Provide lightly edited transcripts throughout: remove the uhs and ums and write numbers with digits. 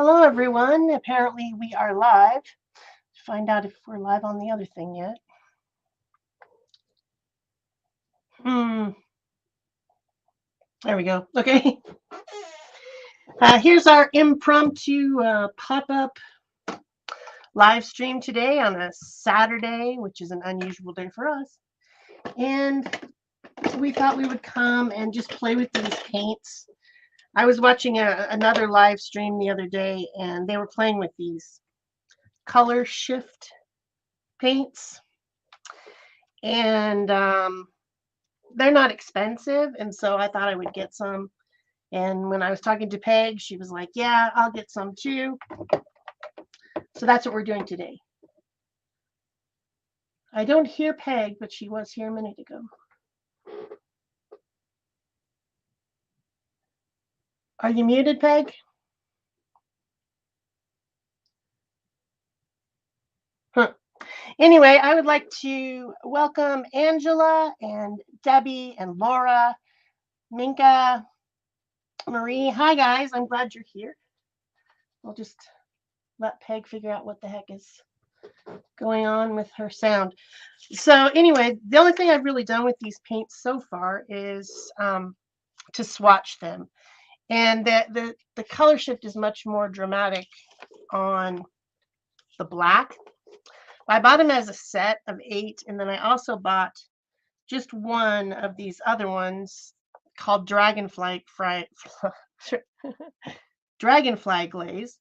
Hello, everyone. Apparently, we are live. Find out if we're live on the other thing yet. There we go. Okay. Here's our impromptu pop-up live stream today on a Saturday, which is an unusual day for us. And we thought we would come and just play with these paints. I was watching another live stream the other day, and they were playing with these color shift paints. And they're not expensive, and so I thought I would get some. And when I was talking to Peg, she was like, yeah, I'll get some too. So that's what we're doing today. I don't hear Peg, but she was here a minute ago. Are you muted, Peg? Huh. Anyway, I would like to welcome Angela and Debbie and Laura, Minka, Marie. Hi, guys. I'm glad you're here. We'll just let Peg figure out what the heck is going on with her sound. So anyway, the only thing I've really done with these paints so far is to swatch them. And the color shift is much more dramatic on the black. I bought them as a set of 8, and then I also bought just one of these other ones called Dragonfly Glaze.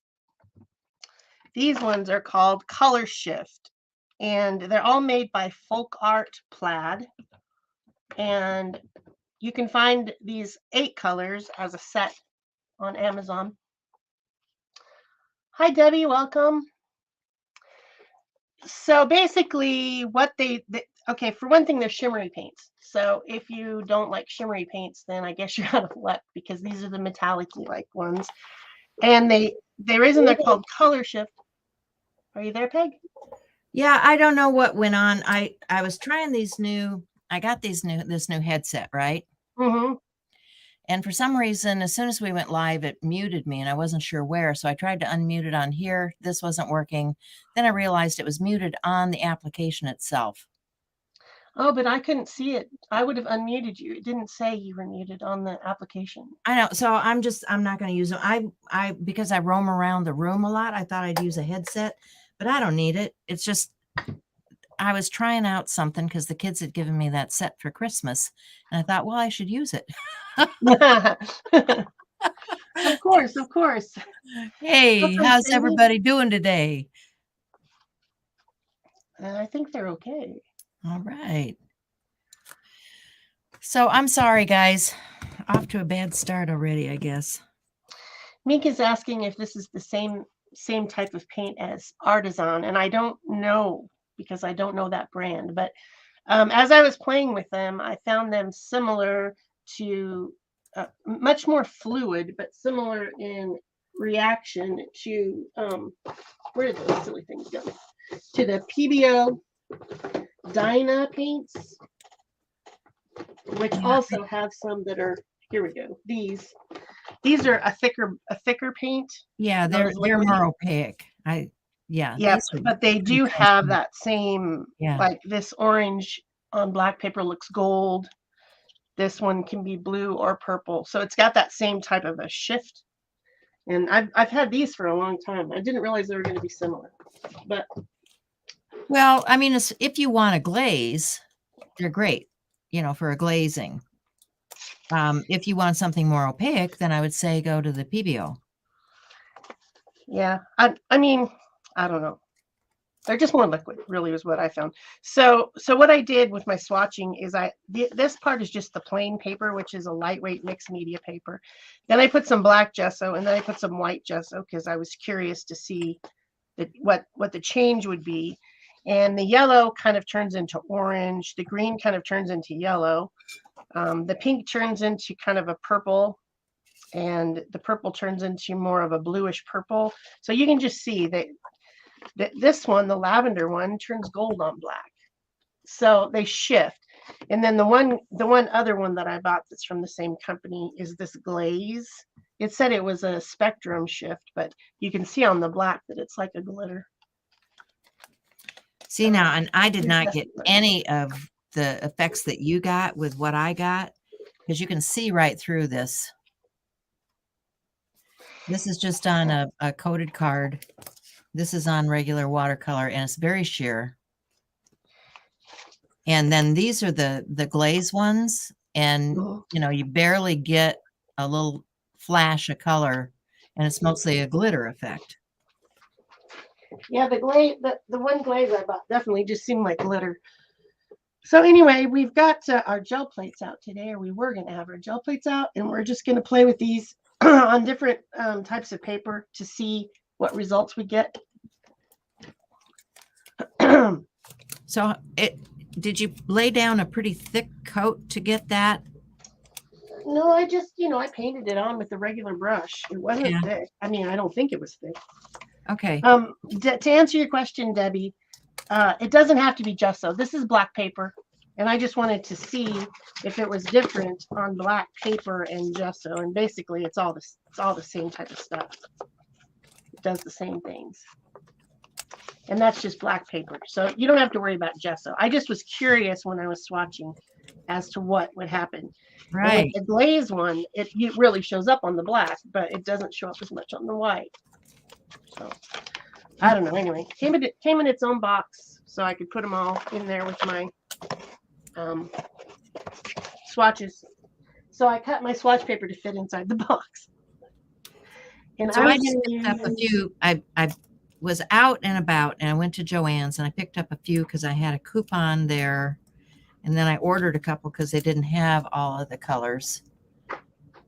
These ones are called Color Shift, and they're all made by FolkArt Plaid. And you can find these 8 colors as a set on Amazon. Hi, Debbie, welcome. So basically what okay, for one thing, they're shimmery paints. So if you don't like shimmery paints, then I guess you're out of luck, because these are the metallic-y like ones. And the reason they're called Color Shift. Are you there, Peg? Yeah, I don't know what went on. I was trying this new headset, right? Mm-hmm. And for some reason, as soon as we went live, it muted me, and I wasn't sure where. So I tried to unmute it on here. This wasn't working. Then I realized it was muted on the application itself. Oh, but I couldn't see it. I would have unmuted you. It didn't say you were muted on the application. I know. So I'm not going to use them. Because I roam around the room a lot, I thought I'd use a headset, but I don't need it. It's just, I was trying out something because the kids had given me that set for Christmas, and I thought, well, I should use it. Of course, of course. Hey, how's everybody doing today? I think they're okay. All right. So I'm sorry, guys. Off to a bad start already, I guess. Mink is asking if this is the same type of paint as Artisan, and I don't know, because I don't know that brand. But as I was playing with them, I found them similar to, much more fluid, but similar in reaction to, where did those silly things go? To the PBO Dyna paints, which also have some that are, here we go. These are a thicker paint. Yeah, they're more opaque. Yeah, but they do have that same, like this orange on black paper looks gold. This one can be blue or purple. So it's got that same type of a shift. And I've had these for a long time. I didn't realize they were going to be similar. But well, I mean, if you want a glaze, they're great, for a glazing. If you want something more opaque, then I would say go to the PBO. Yeah, I mean, I don't know. They're just more liquid, really, is what I found. So what I did with my swatching is this part is just the plain paper, which is a lightweight mixed media paper. Then I put some black gesso, and then I put some white gesso because I was curious to see what the change would be. And the yellow kind of turns into orange. The green kind of turns into yellow. The pink turns into kind of a purple, and the purple turns into more of a bluish purple. So you can just see that this one, the lavender one, turns gold on black. So they shift. And then the one other one that I bought that's from the same company is this Glaze, It said it was a spectrum shift, but you can see on the black that it's like a glitter. See now, and I did not get any of the effects that you got with what I got, because you can see right through this. This is just on a coated card. This is on regular watercolor, and it's very sheer. And then these are the glaze ones, and you know, you barely get a little flash of color, and it's mostly a glitter effect. Yeah, the glaze, the one glaze I bought definitely just seemed like glitter. So anyway, we've got our gel plates out today, or we were going to have our gel plates out, and we're just going to play with these on different types of paper to see what results we get. So did you lay down a pretty thick coat to get that? No, I just, I painted it on with the regular brush. It wasn't thick. I mean, I don't think it was thick. Okay. To answer your question, Debbie, it doesn't have to be gesso. This is black paper, and I just wanted to see if it was different on black paper and gesso. And basically, it's all the same type of stuff. It does the same things, and that's just black paper. So you don't have to worry about gesso. I just was curious when I was swatching as to what would happen. Right. The glaze one, it really shows up on the black, but it doesn't show up as much on the white. So I don't know. Anyway, came in its own box, so I could put them all in there with my swatches. So I cut my swatch paper to fit inside the box. And so I just picked up a few. I was out and about, and I went to Joann's, and I picked up a few because I had a coupon there, and then I ordered a couple because they didn't have all of the colors.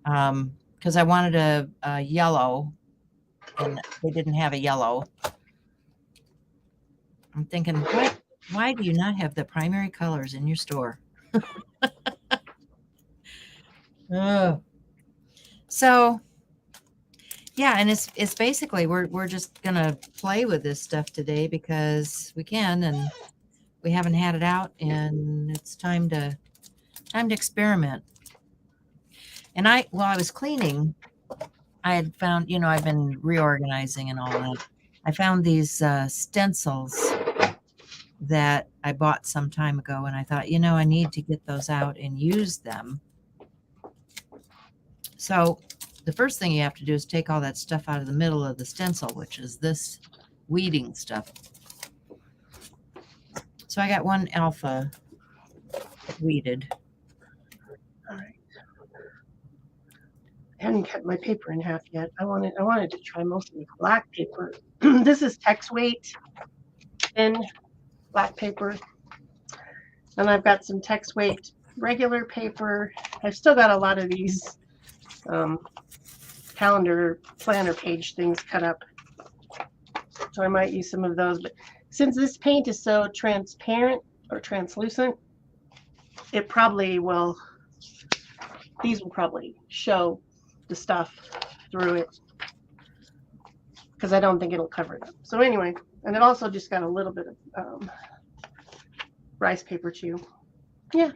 Because I wanted a yellow, and they didn't have a yellow. I'm thinking, why do you not have the primary colors in your store? Oh. So yeah, and it's basically we're just gonna play with this stuff today because we can, and we haven't had it out, and it's time to experiment. And while I was cleaning, I had found, I've been reorganizing and all that. I found these stencils that I bought some time ago, and I thought, I need to get those out and use them. So the first thing you have to do is take all that stuff out of the middle of the stencil, which is this weeding stuff. So I got one alpha weeded. All right. I haven't cut my paper in half yet. I wanted to try mostly black paper. This is text weight thin black paper, and I've got some text weight regular paper. I've still got a lot of these calendar planner page things cut up, so I might use some of those. But since this paint is so transparent or translucent, it probably will. These will probably show the stuff through it because I don't think it'll cover it up. So anyway, and it also just got a little bit of rice paper too. Yeah.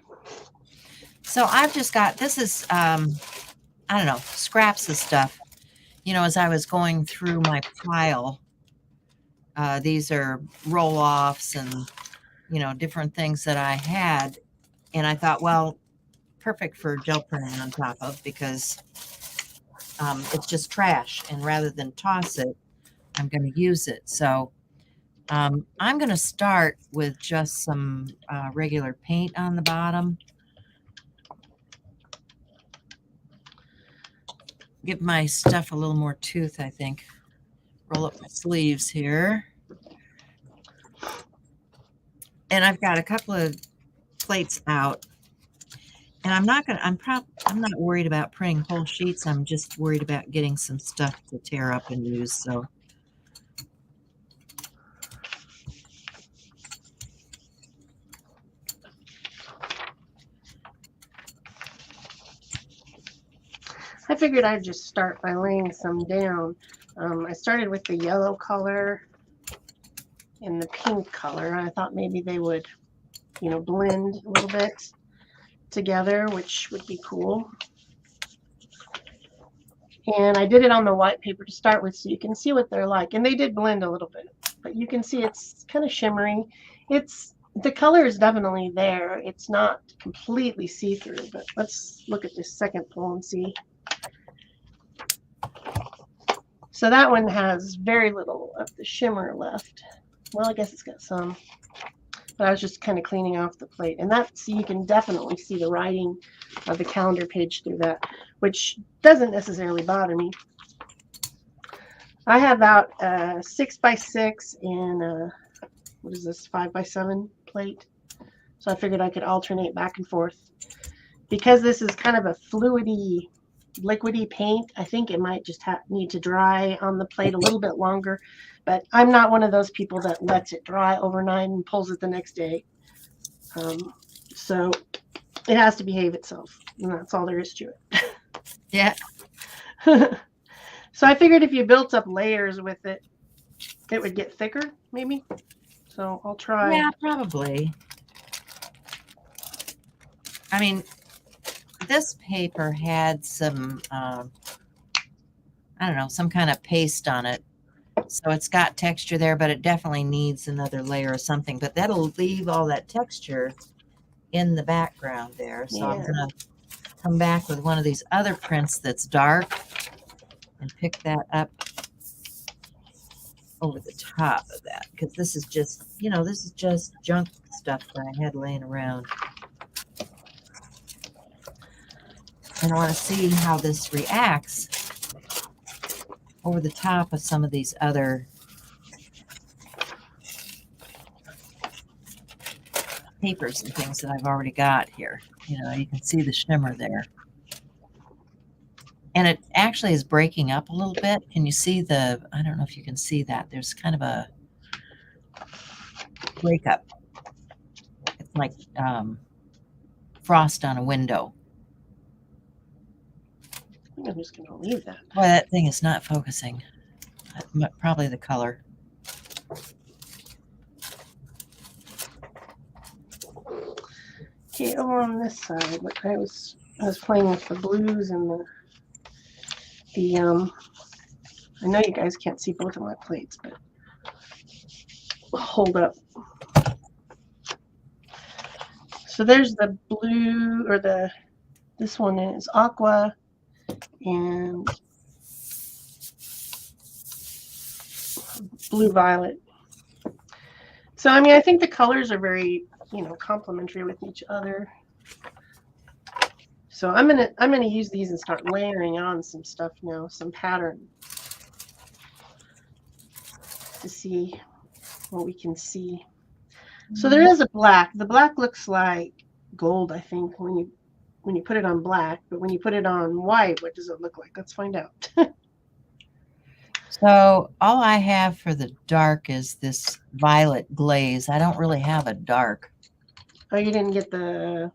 So I've just got, this is, I don't know, scraps of stuff. As I was going through my pile, these are roll-offs and, different things that I had. And I thought, well, perfect for gel printing on top of, because it's just trash, and rather than toss it, I'm going to use it. So I'm going to start with just some regular paint on the bottom. Give my stuff a little more tooth, I think. Roll up my sleeves here. And I've got a couple of plates out. And I'm not worried about printing whole sheets. I'm just worried about getting some stuff to tear up and use. So I figured I'd just start by laying some down. I started with the yellow color and the pink color. I thought maybe they would, blend a little bit together, which would be cool. And I did it on the white paper to start with so you can see what they're like. And they did blend a little bit, but you can see it's kind of shimmery. The color is definitely there. It's not completely see-through, but let's look at this second pull and see. So that one has very little of the shimmer left. Well, I guess it's got some, but I was just kind of cleaning off the plate. And so you can definitely see the writing of the calendar page through that, which doesn't necessarily bother me. I have about a 6x6 and what is this, 5x7 plate. So I figured I could alternate back and forth. Because this is kind of a fluidy, liquidy paint, I think it might just need to dry on the plate a little bit longer. But I'm not one of those people that lets it dry overnight and pulls it the next day. So it has to behave itself, and that's all there is to it. Yeah. So I figured if you built up layers with it, it would get thicker, maybe. So I'll try. Yeah, probably. I mean, this paper had some, I don't know, some kind of paste on it. So it's got texture there, but it definitely needs another layer or something. But that'll leave all that texture in the background there. So I'm going to come back with one of these other prints that's dark and pick that up over the top of that. Because this is just, you know, this is just junk stuff that I had laying around. And I want to see how this reacts over the top of some of these other papers and things that I've already got here. You know, you can see the shimmer there. And it actually is breaking up a little bit. Can you see I don't know if you can see that. There's kind of a breakup. It's like frost on a window. I'm just going to leave that. Boy, that thing is not focusing. Probably the color. Okay, over on this side, I was playing with the blues and the I know you guys can't see both of my plates, but hold up. So there's the blue, or this one is aqua and blue violet. So I mean, I think the colors are very, you know, complementary with each other. So I'm gonna use these and start layering on some stuff now, some pattern, to see what we can see. So there is a black. The black looks like gold, I think, when you put it on black, but when you put it on white, what does it look like? Let's find out. So all I have for the dark is this violet glaze. I don't really have a dark. Oh, you didn't get the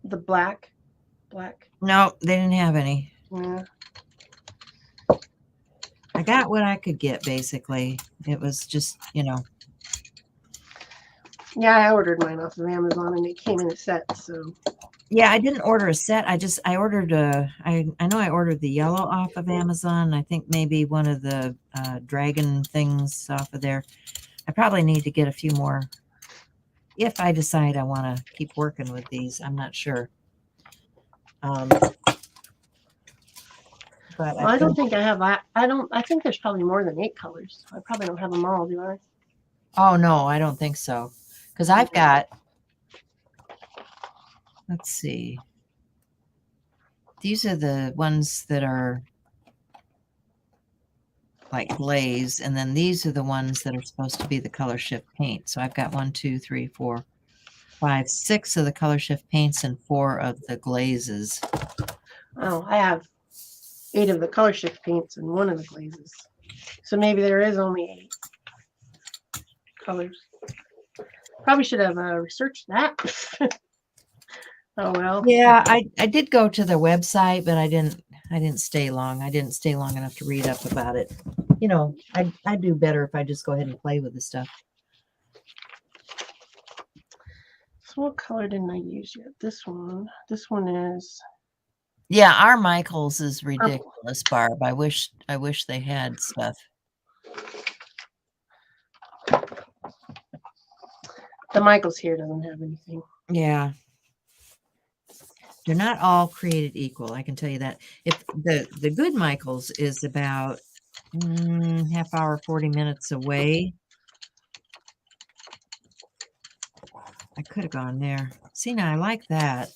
black? No, they didn't have any. Yeah. I got what I could get, basically. It was just, you know. Yeah, I ordered mine off of Amazon and it came in a set, so. Yeah, I didn't order a set. I ordered I know I ordered the yellow off of Amazon. I think maybe one of the dragon things off of there. I probably need to get a few more if I decide I want to keep working with these. I'm not sure. But Well, I don't think I have. I think there's probably more than 8 colors. I probably don't have them all, do I? Oh no, I don't think so. Because I've got. Let's see. These are the ones that are like glaze, and then these are the ones that are supposed to be the color shift paint. So I've got 1, 2, 3, 4, 5, 6 of the color shift paints and 4 of the glazes. Oh, I have 8 of the color shift paints and 1 of the glazes. So maybe there is only 8 colors. Probably should have researched that. Oh well. Yeah, I did go to their website, but I didn't stay long. I didn't stay long enough to read up about it. You know, I do better if I just go ahead and play with the stuff. So what color didn't I use yet? This one. This one is Yeah, our Michaels is Purple. ridiculous, Barb. I wish they had stuff. The Michaels here doesn't have anything. Yeah. They're not all created equal, I can tell you that. If the good Michaels is about half hour, 40 minutes away. I could have gone there. See, now I like that.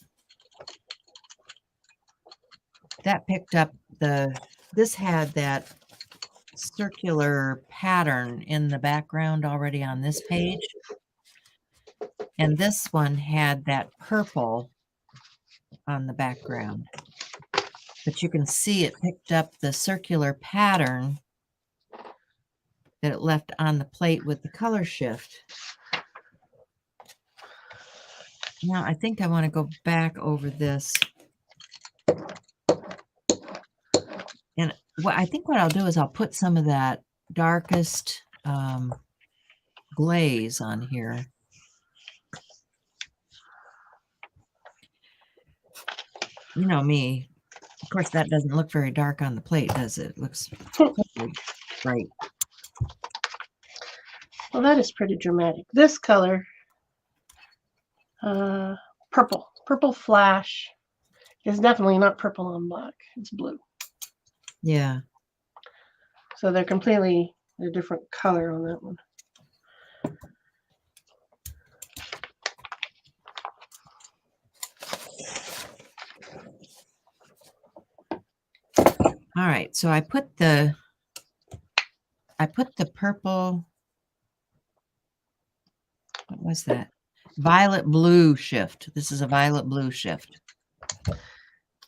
That picked up this had that circular pattern in the background already on this page. And this one had that purple on the background. But you can see it picked up the circular pattern that it left on the plate with the color shift. Now I think I want to go back over this. And I think what I'll do is I'll put some of that darkest glaze on here. You know me. Of course, that doesn't look very dark on the plate, does it? It looks totally bright. Well, that is pretty dramatic. This color, purple flash, is definitely not purple on black. It's blue. Yeah. So they're completely a different color on that one. All right, so I put the purple, what was that? Violet blue shift. This is a violet blue shift.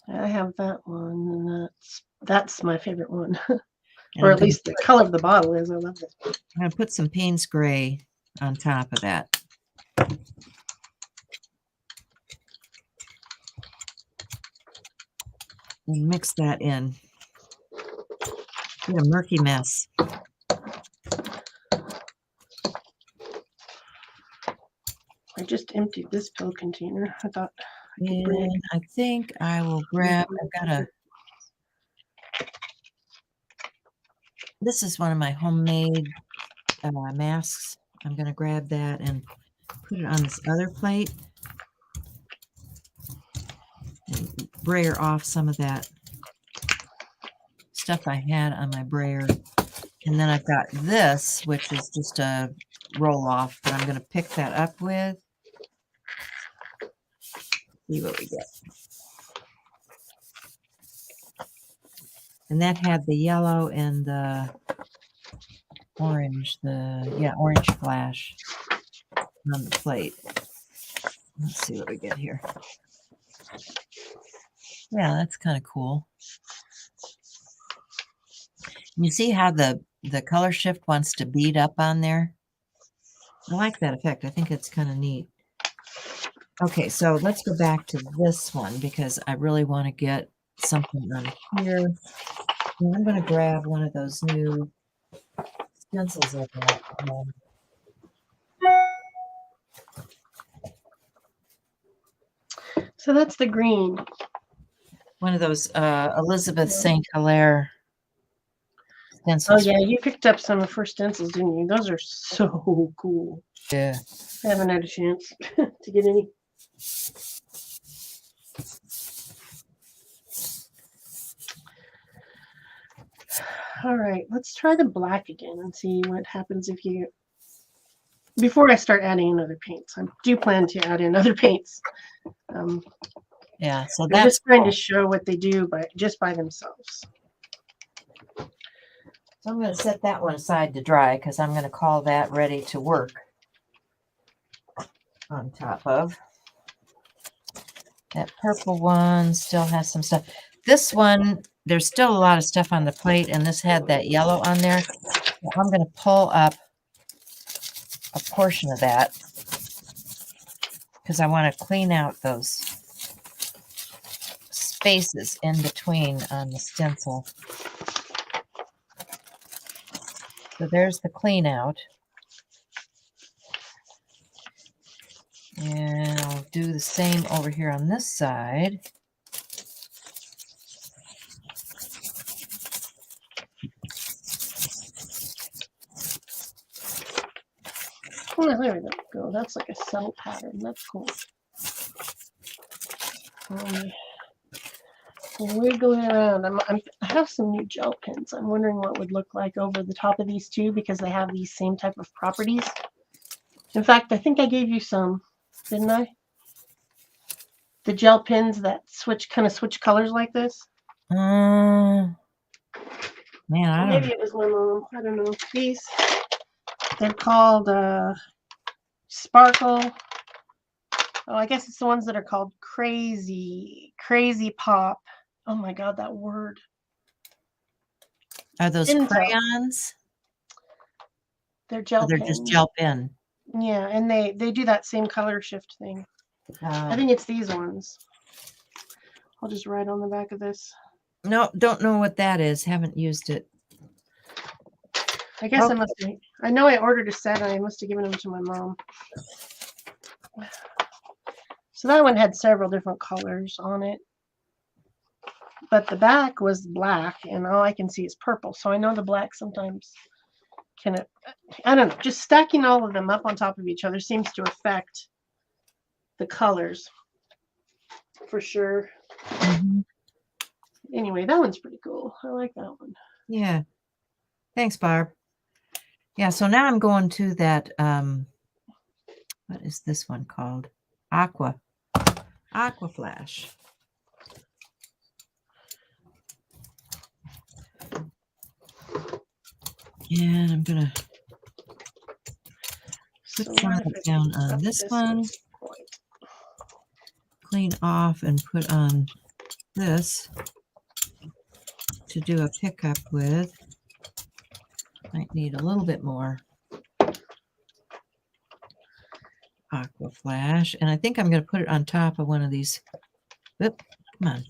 I have that one, and that's my favorite one. Or at least the color of the bottle is. I love this. I'm going to put some Payne's Gray on top of that. And mix that in. Get a murky mess. I just emptied this pill container. I thought I could bring it. I think I will grab, this is one of my homemade masks. I'm going to grab that and put it on this other plate and brayer off some of that stuff I had on my brayer. And then I've got this, which is just a roll off that I'm going to pick that up with. See what we get. And that had the yellow and the orange, orange flash on the plate. Let's see what we get here. Yeah, that's kind of cool. You see how the color shift wants to bead up on there? I like that effect. I think it's kind of neat. Okay, so let's go back to this one because I really want to get something on here. And I'm going to grab one of those new stencils I got. So that's the green. One of those Elizabeth St. Hilaire stencils. Oh, yeah, you picked up some of her stencils, didn't you? Those are so cool. Yeah. I haven't had a chance to get any. All right, let's try the black again and see what happens if you... Before I start adding in other paints, I do plan to add in other paints. Yeah, so I'm that's just trying to show what they do just by themselves. So I'm going to set that one aside to dry because I'm going to call that ready to work on top of. That purple one still has some stuff. This one, there's still a lot of stuff on the plate, and this had that yellow on there. So I'm going to pull up a portion of that because I want to clean out those spaces in between on the stencil. So there's the clean out. And I'll do the same over here on this side. Oh, there we go. That's like a cell pattern. That's cool. Wiggling around. I have some new gel pens. I'm wondering what would look like over the top of these two because they have these same type of properties. In fact, I think I gave you some, didn't I? The gel pens that kind of switch colors like this. Man, I don't Maybe it was one of them. I don't know. These, they're called Sparkle. Oh, I guess it's the ones that are called Crazy Pop. Oh my God, that word. Are those crayons? They're gel They're pens. just gel pen. Yeah, and they do that same color shift thing. I think it's these ones. I'll just write on the back of this. No, don't know what that is. Haven't used it. I guess I must have. I know I ordered a set. I must have given them to my mom. So that one had several different colors on it. But the back was black, and all I can see is purple. So I know the black sometimes can, I don't know, just stacking all of them up on top of each other seems to affect the colors for sure. Mm-hmm. Anyway, that one's pretty cool. I like that one. Yeah. Thanks, Barb. Yeah, so now I'm going to that, what is this one called? Aqua Flash. And I'm going to put some of it down on this one, clean off and put on this to do a pickup with. Might need a little bit more Aqua Flash. And I think I'm going to put it on top of one of these. Oop, come on.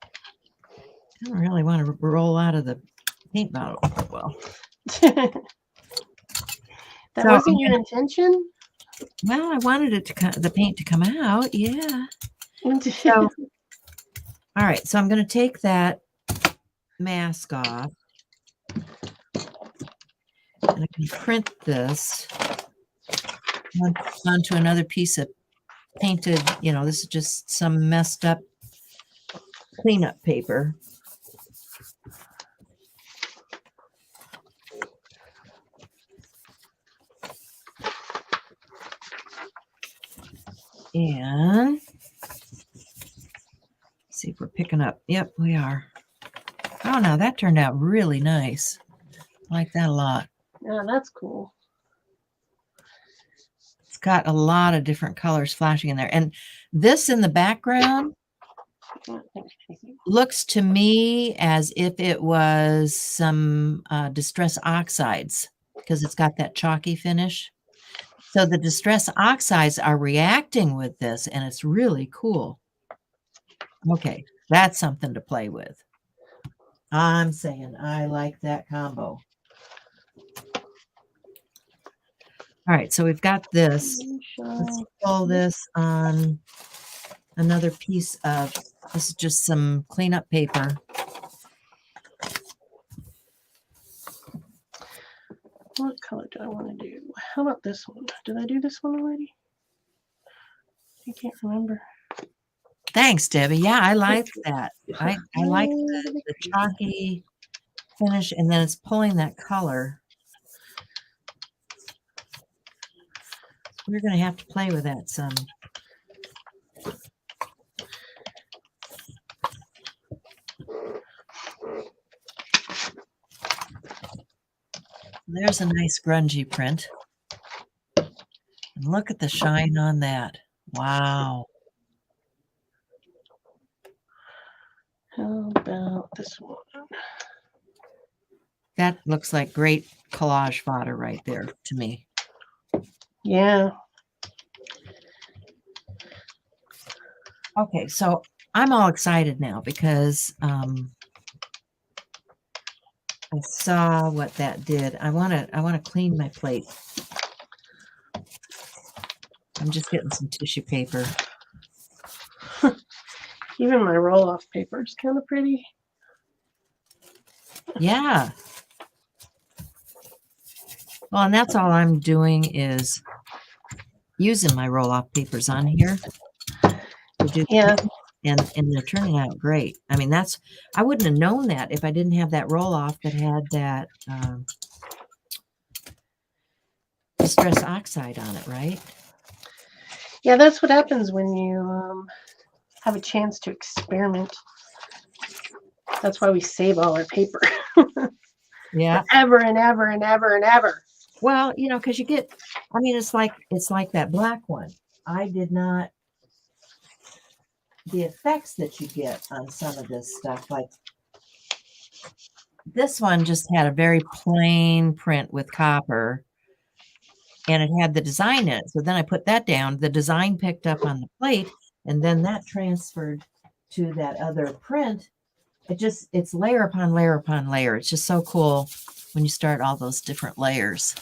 I don't really want to roll out of the paint bottle. Well, that wasn't your intention? Well, I wanted it to the paint to come out. Yeah. So, all right. So I'm going to take that mask off. And I can print this onto another piece of painted, this is just some messed up cleanup paper. And see if we're picking up. Yep, we are. Oh, now that turned out really nice. I like that a lot. Yeah, that's cool. It's got a lot of different colors flashing in there. And this in the background looks to me as if it was some Distress Oxides because it's got that chalky finish. So the Distress Oxides are reacting with this, and it's really cool. Okay, that's something to play with. I'm saying I like that combo. All right, so we've got this. Let's pull this on another piece of, this is just some cleanup paper. What color do I want to do? How about this one? Did I do this one already? I can't remember. Thanks, Debbie. Yeah, I like that. I like the chalky finish, and then it's pulling that color. We're going to have to play with that some. There's a nice grungy print. And look at the shine on that. Wow. How about this one? That looks like great collage fodder right there to me. Yeah. Okay, so I'm all excited now because I saw what that did. I want to clean my plate. I'm just getting some tissue paper. Even my roll-off paper is kind of pretty. Yeah. Well, and that's all I'm doing is using my roll-off papers on here to do Yeah. and they're turning out great. I mean, I wouldn't have known that if I didn't have that roll-off that had that Distress Oxide on it, right? Yeah, that's what happens when you have a chance to experiment. That's why we save all our paper. Yeah. Forever and ever and ever and ever. Well, you know, because you get, I mean, it's like that black one. I did not, the effects that you get on some of this stuff, like this one just had a very plain print with copper and it had the design in it. So then I put that down, the design picked up on the plate, and then that transferred to that other print. It's layer upon layer upon layer. It's just so cool when you start all those different layers.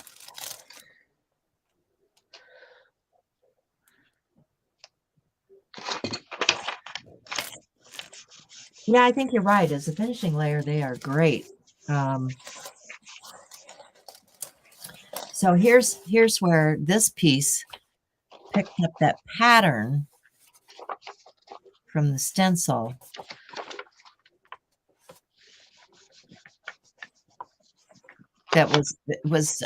Yeah, I think you're right. As a finishing layer, they are great. So here's where this piece picked up that pattern from the stencil. That was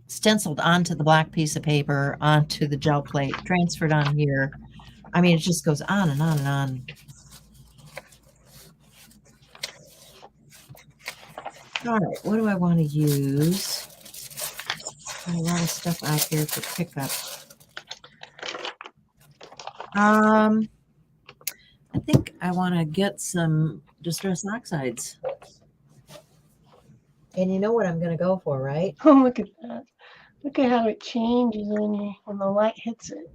stenciled onto the black piece of paper, onto the gel plate, transferred on here. I mean, it just goes on and on and on. All right, what do I want to use? Got a lot of stuff out here for pickup. I think I want to get some Distress Oxides. And you know what I'm going to go for, right? Oh, look at that. Look at how it changes when the light hits it.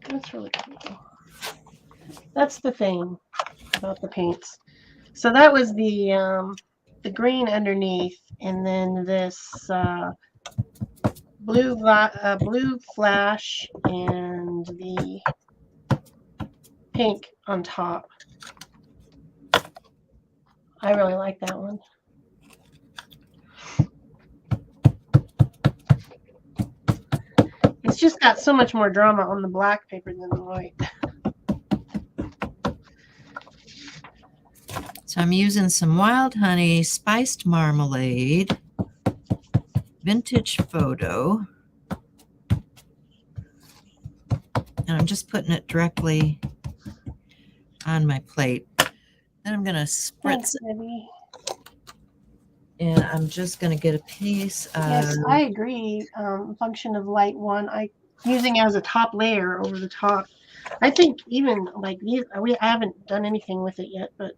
That's really cool. That's the thing about the paints. So that was the green underneath, and then this blue flash and the pink on top. I really like that one. It's just got so much more drama on the black paper than the white. So I'm using some Wild Honey Spiced Marmalade, Vintage Photo, and I'm just putting it directly on my plate. Then I'm going to spritz it. And I'm just going to get a piece of... Yes, I agree. Function of light one, using as a top layer over the top. I think even like these, I haven't done anything with it yet, but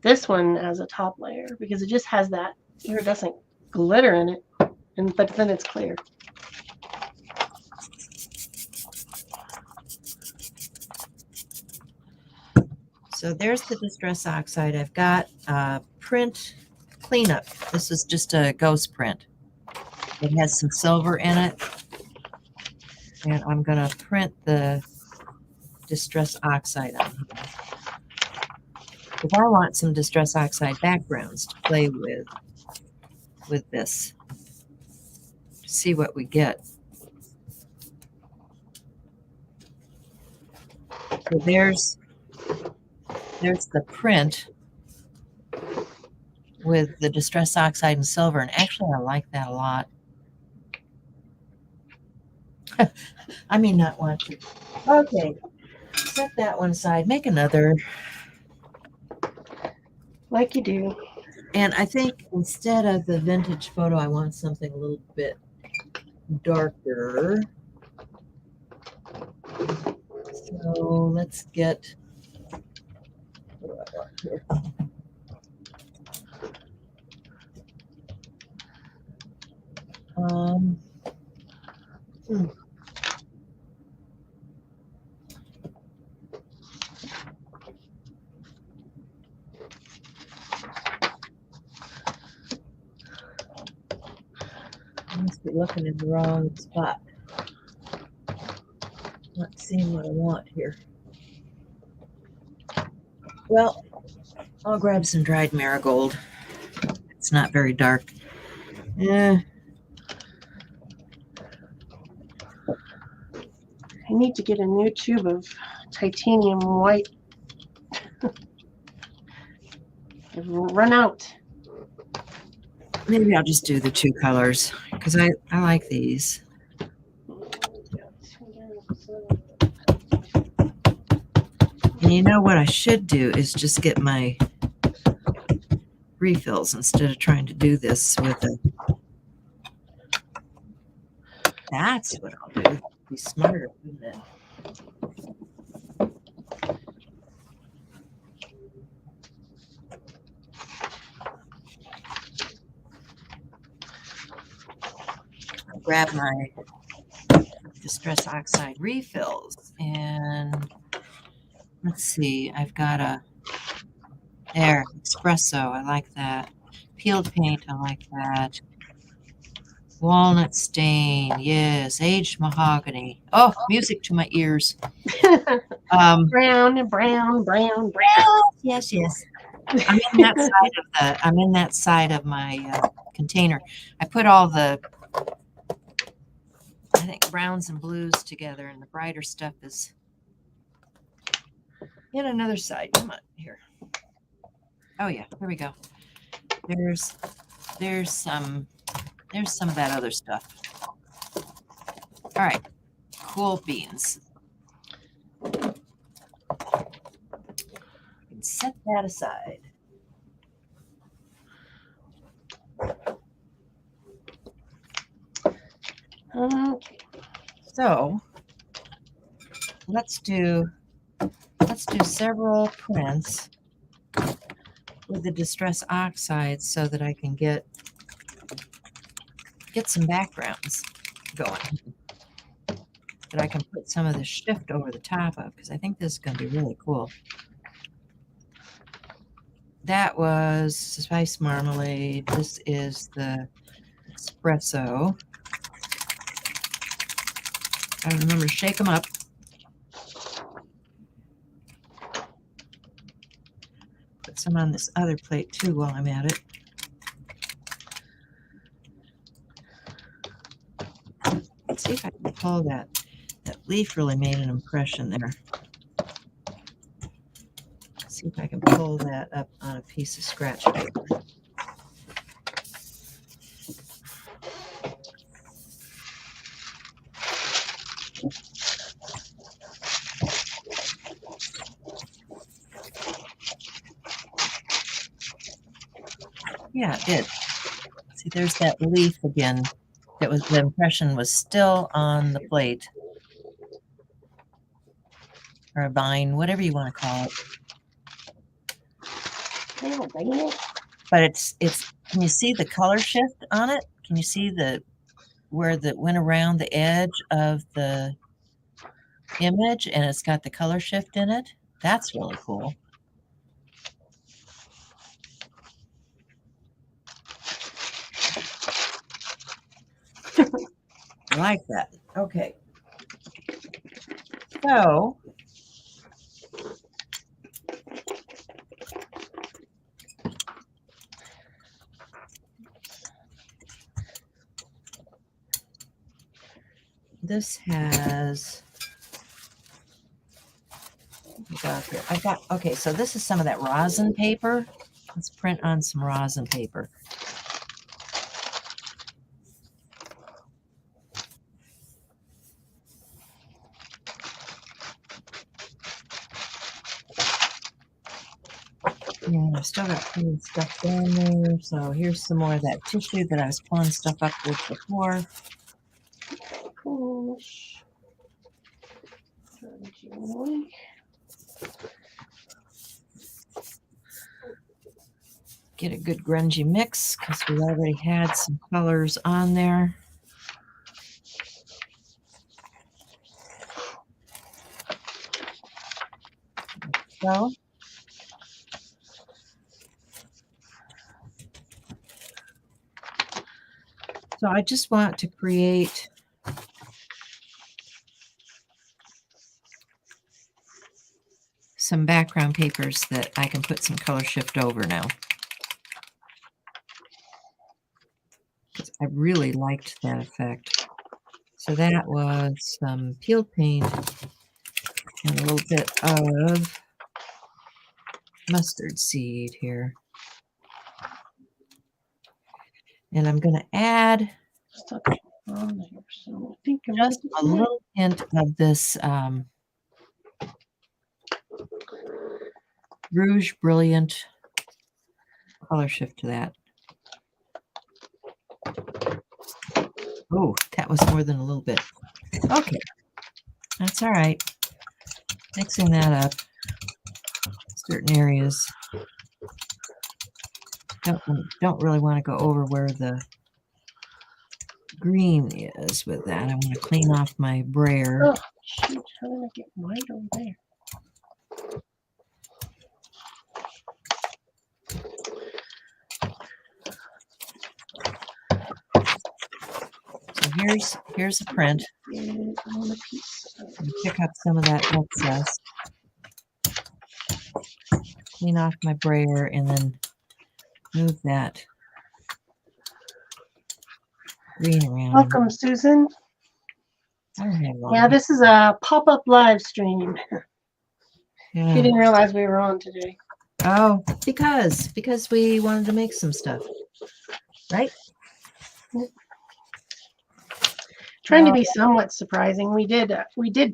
this one as a top layer, because it just has that iridescent glitter in it, but then it's clear. So there's the Distress Oxide. I've got print cleanup. This is just a ghost print. It has some silver in it. And I'm going to print the Distress Oxide on here. If I want some Distress Oxide backgrounds to play with this, see what we get. So there's the print with the Distress Oxide and silver, and actually I like that a lot. I may not want to. Okay, set that one aside. Make another. Like you do. And I think instead of the Vintage Photo, I want something a little bit darker. So let's get, what do I want here? I must be looking in the wrong spot. Not seeing what I want here. Well, I'll grab some dried marigold. It's not very dark. Yeah. need to get a new tube of titanium white. I've run out. Maybe I'll just do the 2 colors because I like these. And you know what I should do is just get my refills instead of trying to do this with a. That's what I'll do. That'll be smarter, wouldn't it? I'll grab my Distress Oxide refills and let's see. I've got a espresso. I like that. Peeled paint. I like that. Walnut stain. Yes. Aged mahogany. Oh, music to my ears. Brown. Yes. I'm in that side of my container. I put all the, I think, browns and blues together, and the brighter stuff is in another side. Come on here. Oh yeah, here we go. There's some of that other stuff. All right, cool beans. And set that aside. Okay. So let's do several prints with the Distress Oxides so that I can get some backgrounds going that I can put some of the shift over the top of, because I think this is going to be really cool. That was Spice Marmalade. This is the espresso. I remember to shake them up. Put some on this other plate too while I'm at it. Let's see if I can pull that. That leaf really made an impression there. Let's see if I can pull that up on a piece of scratch paper. Yeah, it did. See, there's that leaf again. That was, the impression was still on the plate. Or a vine, whatever you want to call it. But it's can you see the color shift on it? Can you see where that went around the edge of the image and it's got the color shift in it? That's really cool. I like that. Okay. So this has, okay, so this is some of that rosin paper. Let's print on some rosin paper. And I've still got plenty of stuff down there. So here's some more of that tissue that I was pulling stuff up with before. Get a good grungy mix because we already had some colors on there. So I just want to create some background papers that I can put some color shift over now. Because I really liked that effect. So that was some peeled paint and a little bit of mustard seed here. And I'm going to add Stuck on there. So I think I'm just a little hint of this Rouge Brilliant color shift to that. Oh, that was more than a little bit. Okay, that's all right. Mixing that up. Certain areas don't really want to go over where the green is with that. I want to clean off my brayer. Oh, shoot. How did I get white over there? So here's a print. Pick up some of that excess. Clean off my brayer and then move that green around. Welcome, Susan. I don't have long Yeah, this is a pop-up live stream. Yeah. She didn't realize we were on today. Oh, because we wanted to make some stuff, right? Trying to be somewhat surprising. We did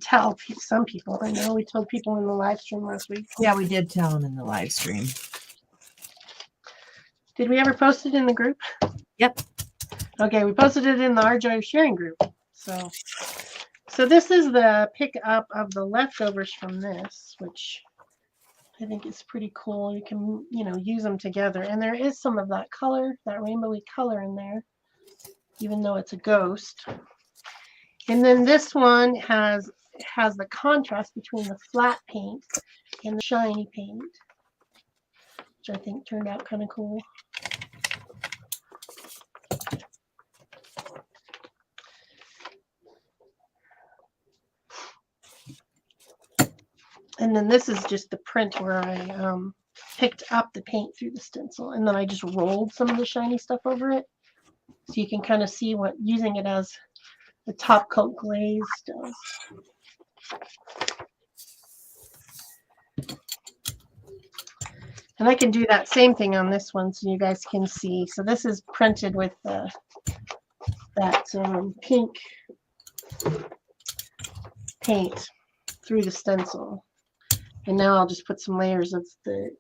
tell some people. I know we told people in the live stream last week. Yeah, we did tell them in the live stream. Did we ever post it in the group? Yep. Okay, we posted it in the Our Joy of Sharing group. So this is the pickup of the leftovers from this, which I think is pretty cool. You can, use them together. And there is some of that color, that rainbowy color in there, even though it's a ghost. And then this one has the contrast between the flat paint and the shiny paint, which I think turned out kind of cool. And then this is just the print where I picked up the paint through the stencil, and then I just rolled some of the shiny stuff over it, so you can kind of see what using it as the top coat glaze does. And I can do that same thing on this one so you guys can see. So this is printed with that pink paint through the stencil. And now I'll just put some layers of the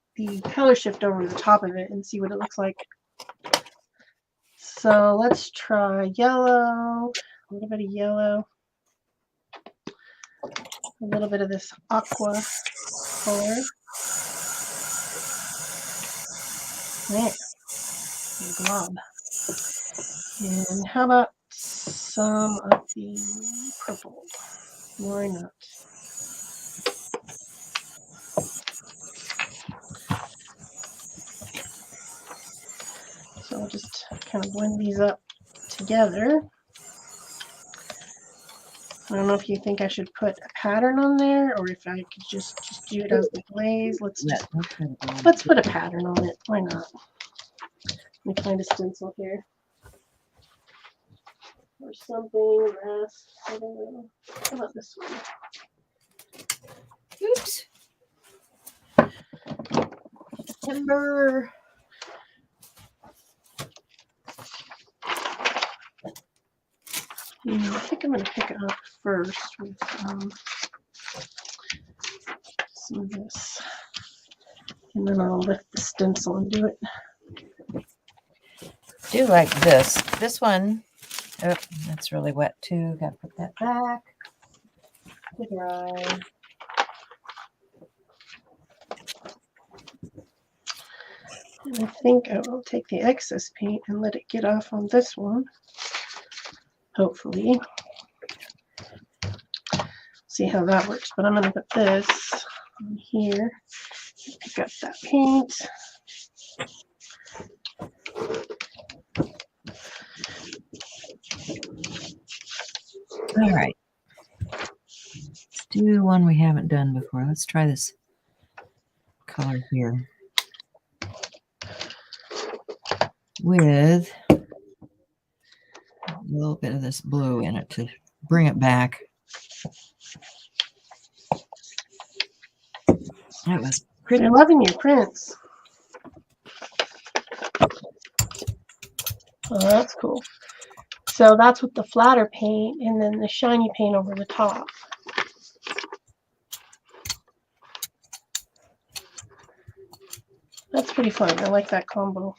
color shift over the top of it and see what it looks like. So let's try yellow, a little bit of yellow, a little bit of this aqua color. There, a glob. And how about some of the purple? Why not? So I'll just kind of blend these up together. I don't know if you think I should put a pattern on there or if I could just do it as the glaze. Let's put a pattern on it. Why not? Let me find a stencil here. Or something else. I don't know. How about this one? Oops. Timber. I think I'm going to pick it up first with some of this. And then I'll lift the stencil and do it. Do like this. This one, oh, that's really wet too. Got to put that back to dry. And I think I will take the excess paint and let it get off on this one. Hopefully. See how that works. But I'm going to put this on here. Pick up that paint. All right. Let's do one we haven't done before. Let's try this color here with a little bit of this blue in it to bring it back. That was pretty. I'm loving your prints. Oh, that's cool. So that's with the flatter paint and then the shiny paint over the top. That's pretty fun. I like that combo.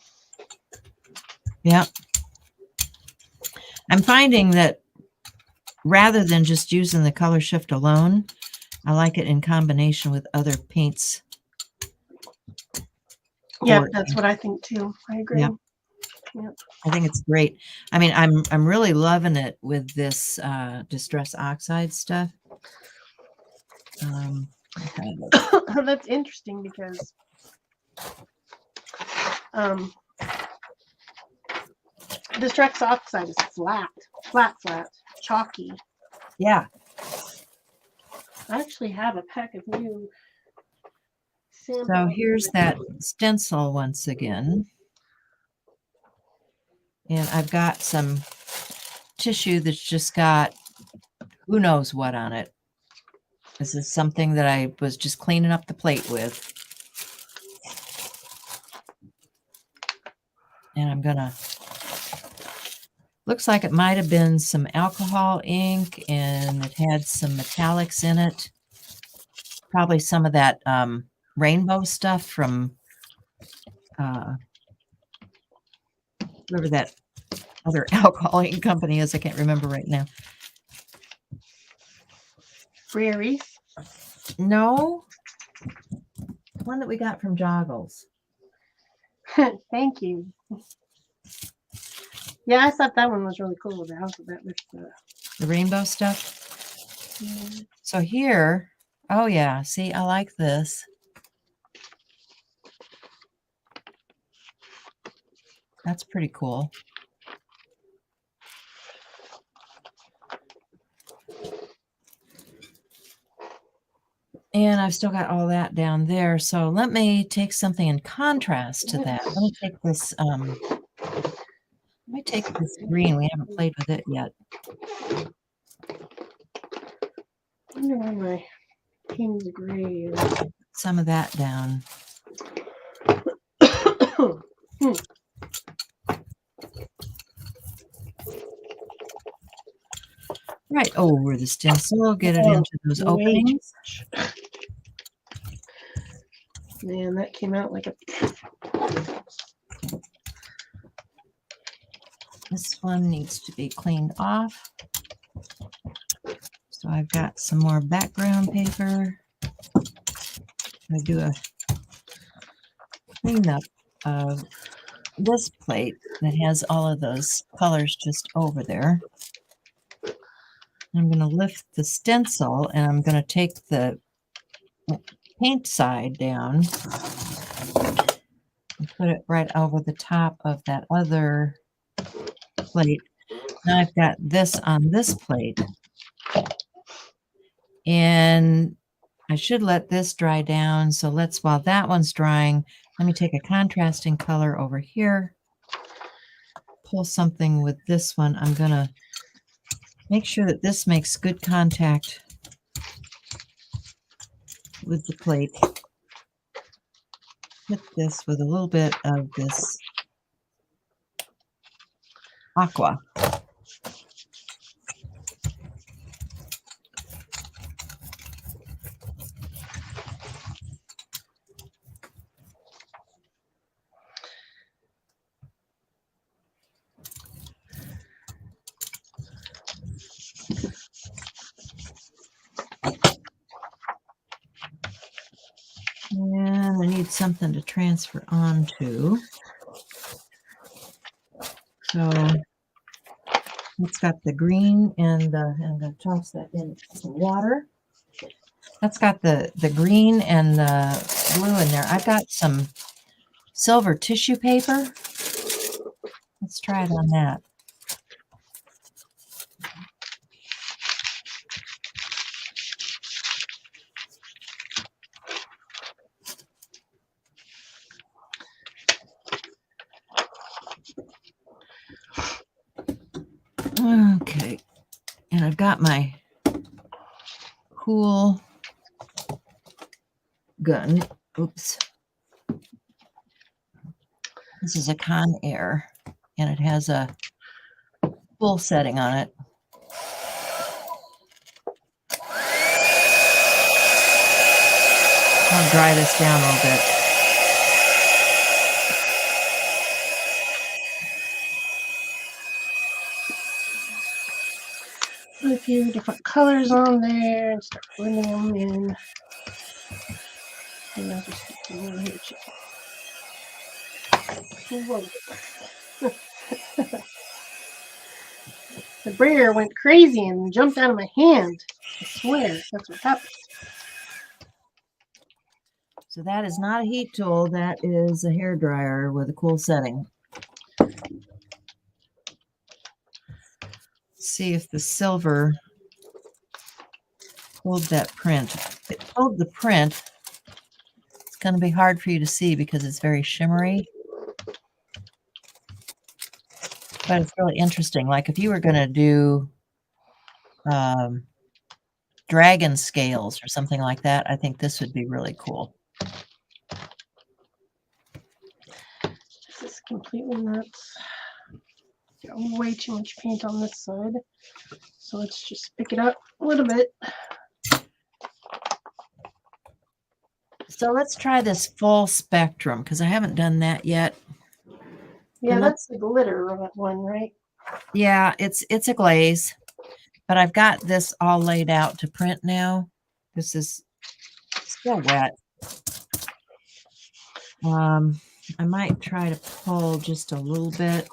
Yeah. I'm finding that rather than just using the color shift alone, I like it in combination with other paints. Yeah, that's what I think too. I agree. Yep. Yep. I think it's great. I mean, I'm really loving it with this Distress Oxide stuff. That's interesting because Distress Oxide is flat, chalky. Yeah. I actually have a pack of new samples. So here's that stencil once again. And I've got some tissue that's just got who knows what on it. This is something that I was just cleaning up the plate with. And I'm gonna, looks like it might have been some alcohol ink and it had some metallics in it. Probably some of that rainbow stuff from whoever that other alcohol ink company is. I can't remember right now. Brewery. No. One that we got from Joggles. Thank you. Yeah, I thought that one was really cool. The alphabet with the rainbow stuff. Yeah. So here, oh yeah, see, I like this. That's pretty cool. And I've still got all that down there. So let me take something in contrast to that. Let me take this green. We haven't played with it yet. I wonder where my King's Gray is. Some of that down. Right over the stencil, get it into those openings. Man, that came out like a... This one needs to be cleaned off. So I've got some more background paper. I do a cleanup of this plate that has all of those colors just over there. I'm going to lift the stencil and I'm going to take the paint side down and put it right over the top of that other plate. Now I've got this on this plate. And I should let this dry down. So let's, while that one's drying, let me take a contrasting color over here. Pull something with this one. I'm going to make sure that this makes good contact with the plate. Hit this with a little bit of this aqua. And I need something to transfer onto. So it's got the green and I'm going to toss that in some water. That's got the green and the blue in there. I've got some silver tissue paper. Let's try it on that. Okay, and And I've got my cool gun. Oops. This is a Conair, and it has a full setting on it. I'll dry this down a little bit. Put a few different colors on there and start blending them in. And I'll just get some more here too. Whoa. The brayer went crazy and jumped out of my hand. I swear, that's what happened. So that is not a heat tool. That is a hair dryer with a cool setting. See if the silver pulled that print. If it pulled the print, it's going to be hard for you to see because it's very shimmery. But it's really interesting. Like if you were going to do dragon scales or something like that, I think this would be really cool. This is completely nuts. Got way too much paint on this side. So let's just pick it up a little bit. So let's try this full spectrum because I haven't done that yet. Yeah, that's the glitter one, right? Yeah, it's a glaze, but I've got this all laid out to print now. This is still wet. I might try to pull just a little bit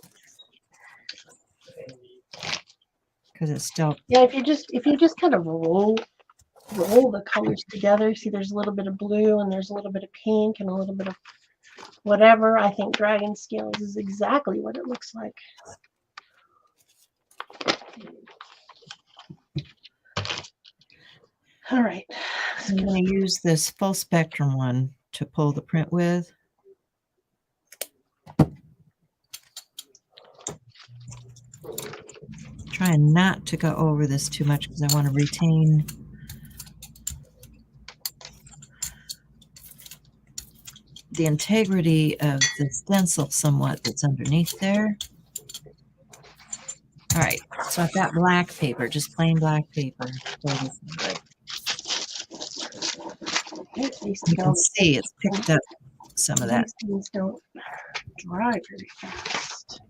because it's still. Yeah, if you just kind of roll the colors together, see there's a little bit of blue and there's a little bit of pink and a little bit of whatever. I think dragon scales is exactly what it looks like. All right. I'm going to use this full spectrum one to pull the print with. Trying not to go over this too much because I want to retain the integrity of the stencil somewhat that's underneath there. All right, so I've got black paper, just plain black paper. You can see it's picked up some of that. These things don't dry very fast.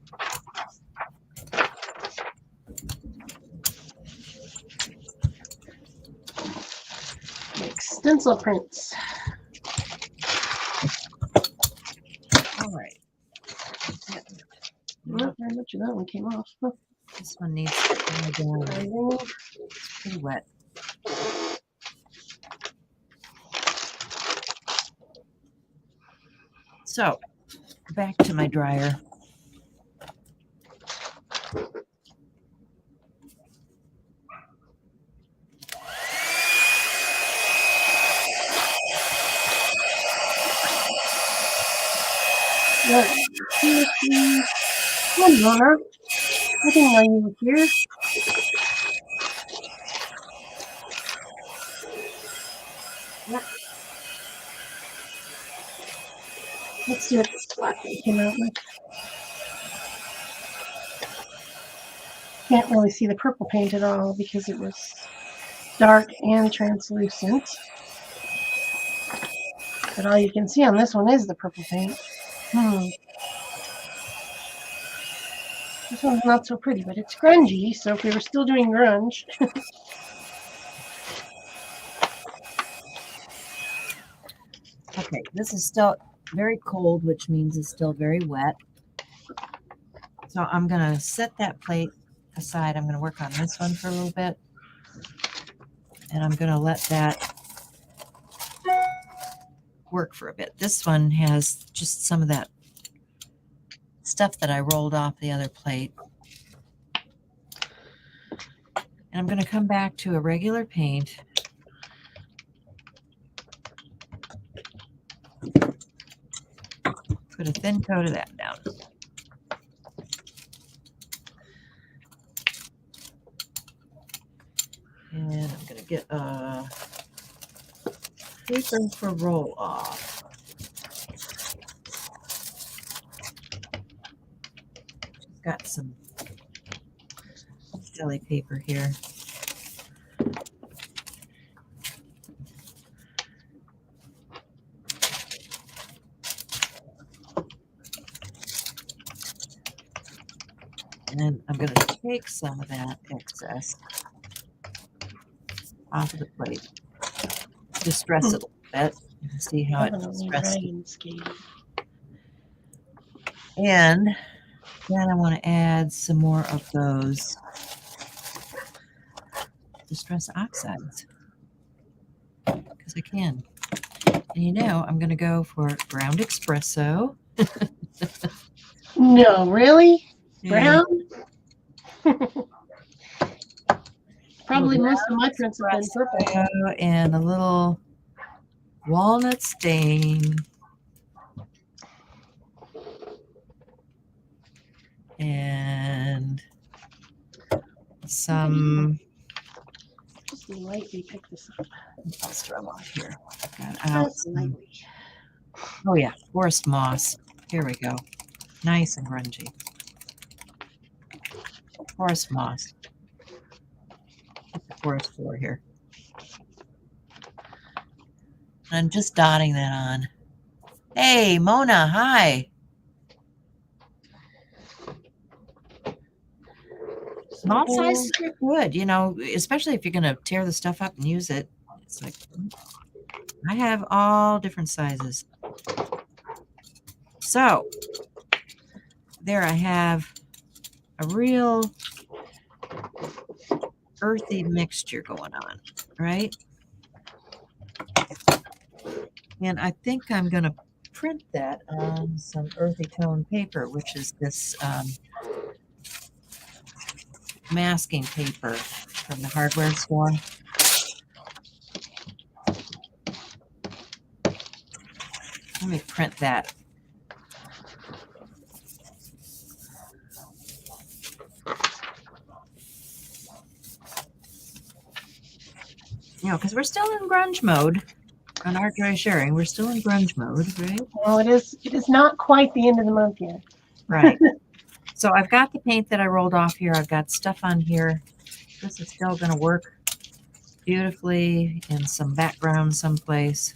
Make stencil prints. All right. Not very much of that one came off. Huh. This one needs to dry down. It's pretty wet. So, back to my dryer. Right. Come on, Donna. I didn't know you were here. Yeah. Let's see what this black one came out with. Can't really see the purple paint at all because it was dark and translucent. But all you can see on this one is the purple paint. This one's not so pretty, but it's grungy, so if we were still doing grunge. Okay, this is still very cold, which means it's still very wet. So I'm going to set that plate aside. I'm going to work on this one for a little bit. And I'm going to let that work for a bit. This one has just some of that stuff that I rolled off the other plate. And I'm going to come back to a regular paint. Put a thin coat of that down. get a paper for roll off. Got some deli paper here. And I'm going to take some of that excess off of the plate. Distress it a little bit. You can see how it's distressed. And then I want to add some more of those distress oxides because I can. And you know, I'm going to go for ground espresso. No, really? Brown? Probably most of my prints have been purple. And a little walnut stain. And some. Just lightly pick this up. I'll throw them off here. Got out some, oh yeah, forest moss. Here we go. Nice and grungy. Forest moss. Get the forest floor here. I'm just dotting that on. Hey, Mona, hi. Small sizes are good, you know, especially if you're going to tear the stuff up and use it. It's like, I have all different sizes. So, there I have a real earthy mixture going on, right? And I think I'm going to print that on some earthy tone paper, which is this masking paper from the hardware store. Let me print that. You know, because we're still in grunge mode on art dry sharing. We're still in grunge mode, right? Well, it is not quite the end of the month yet. Right. So I've got the paint that I rolled off here. I've got stuff on here. This is still going to work beautifully in some background someplace.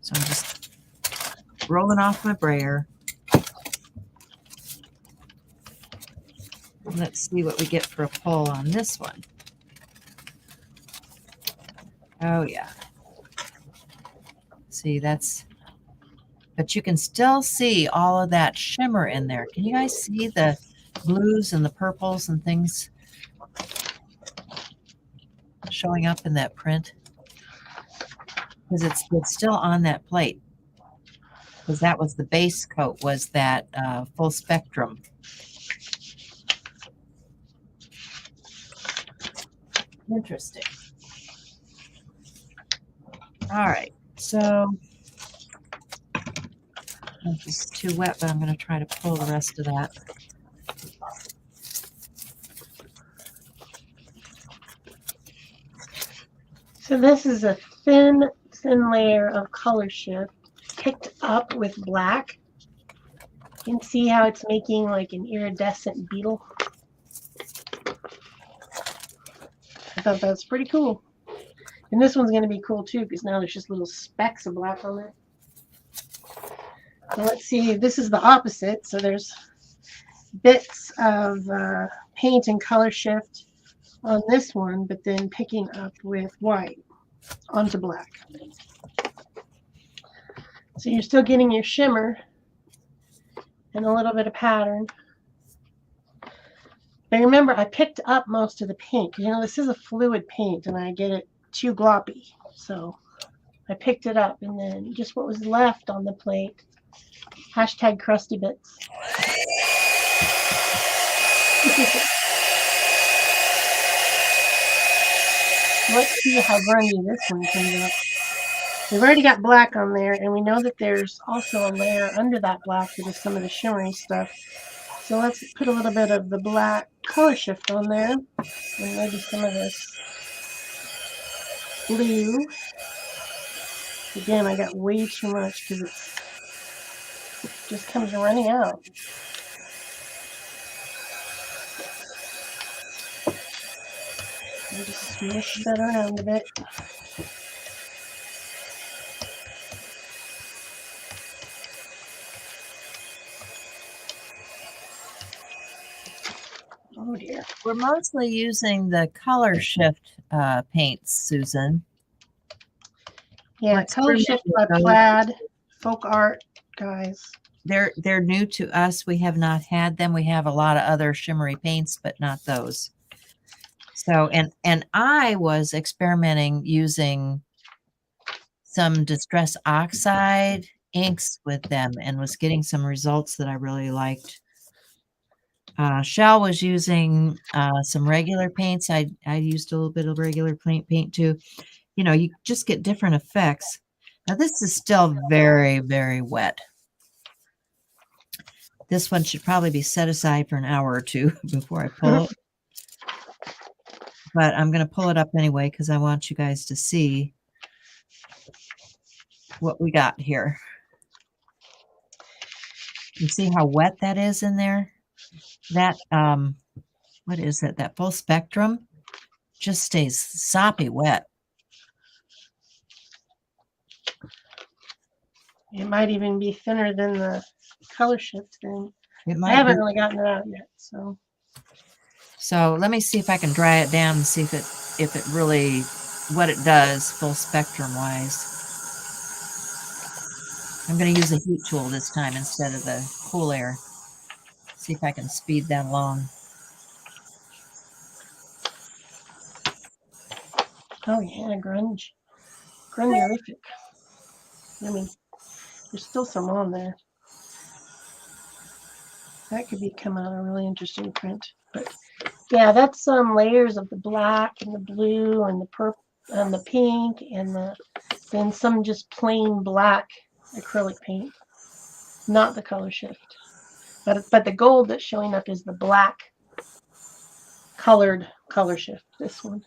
So I'm just rolling off my brayer. Let's see what we get for a pull on this one. Oh, yeah. See, that's, but you can still see all of that shimmer in there. Can you guys see the blues and the purples and things showing up in that print? Because it's still on that plate. Because that was the base coat, was that full spectrum. Interesting. All right, so this is too wet, but I'm going to try to pull the rest of that. So this is a thin layer of color shift picked up with black. You can see how it's making like an iridescent beetle. I thought that was pretty cool. And this one's going to be cool too, because now there's just little specks of black on there. So let's see, this is the opposite. So there's bits of paint and color shift on this one, but then picking up with white onto black. So you're still getting your shimmer and a little bit of pattern. But remember, I picked up most of the paint. You know, this is a fluid paint, and I get it too gloppy. So I picked it up, and then just what was left on the plate. Hashtag crusty bits. Let's see how grungy this one comes up. We've already got black on there, and we know that there's also a layer under that black that is some of the shimmery stuff. So let's put a little bit of the black color shift on there, and maybe some of this blue. Again, I got way too much because it just comes running out. And just smush that around a bit. Oh dear. We're mostly using the color shift paints, Susan. Yeah, color shift by Plaid, FolkArt, guys. They're new to us. We have not had them. We have a lot of other shimmery paints, but not those. So, and I was experimenting using some Distress Oxide inks with them and was getting some results that I really liked. Shel was using some regular paints. I used a little bit of regular paint too. You know, you just get different effects. Now this is still very, very wet. This one should probably be set aside for an hour or two before I pull it. But I'm going to pull it up anyway because I want you guys to see what we got here. You see how wet that is in there? That, what is it? That full spectrum just stays soppy wet. It might even be thinner than the color shift thing. I haven't really gotten it out yet, so. So let me see if I can dry it down and see if it really, what it does full spectrum wise. I'm going to use a heat tool this time instead of the cool air. See if I can speed that along. Oh yeah, grunge. Grunge-erific. I mean, there's still some on there. That could become out a really interesting print. But yeah, that's some layers of the black and the blue and the purple and the pink and then some just plain black acrylic paint. Not the color shift. But the gold that's showing up is the black colored color shift, this one.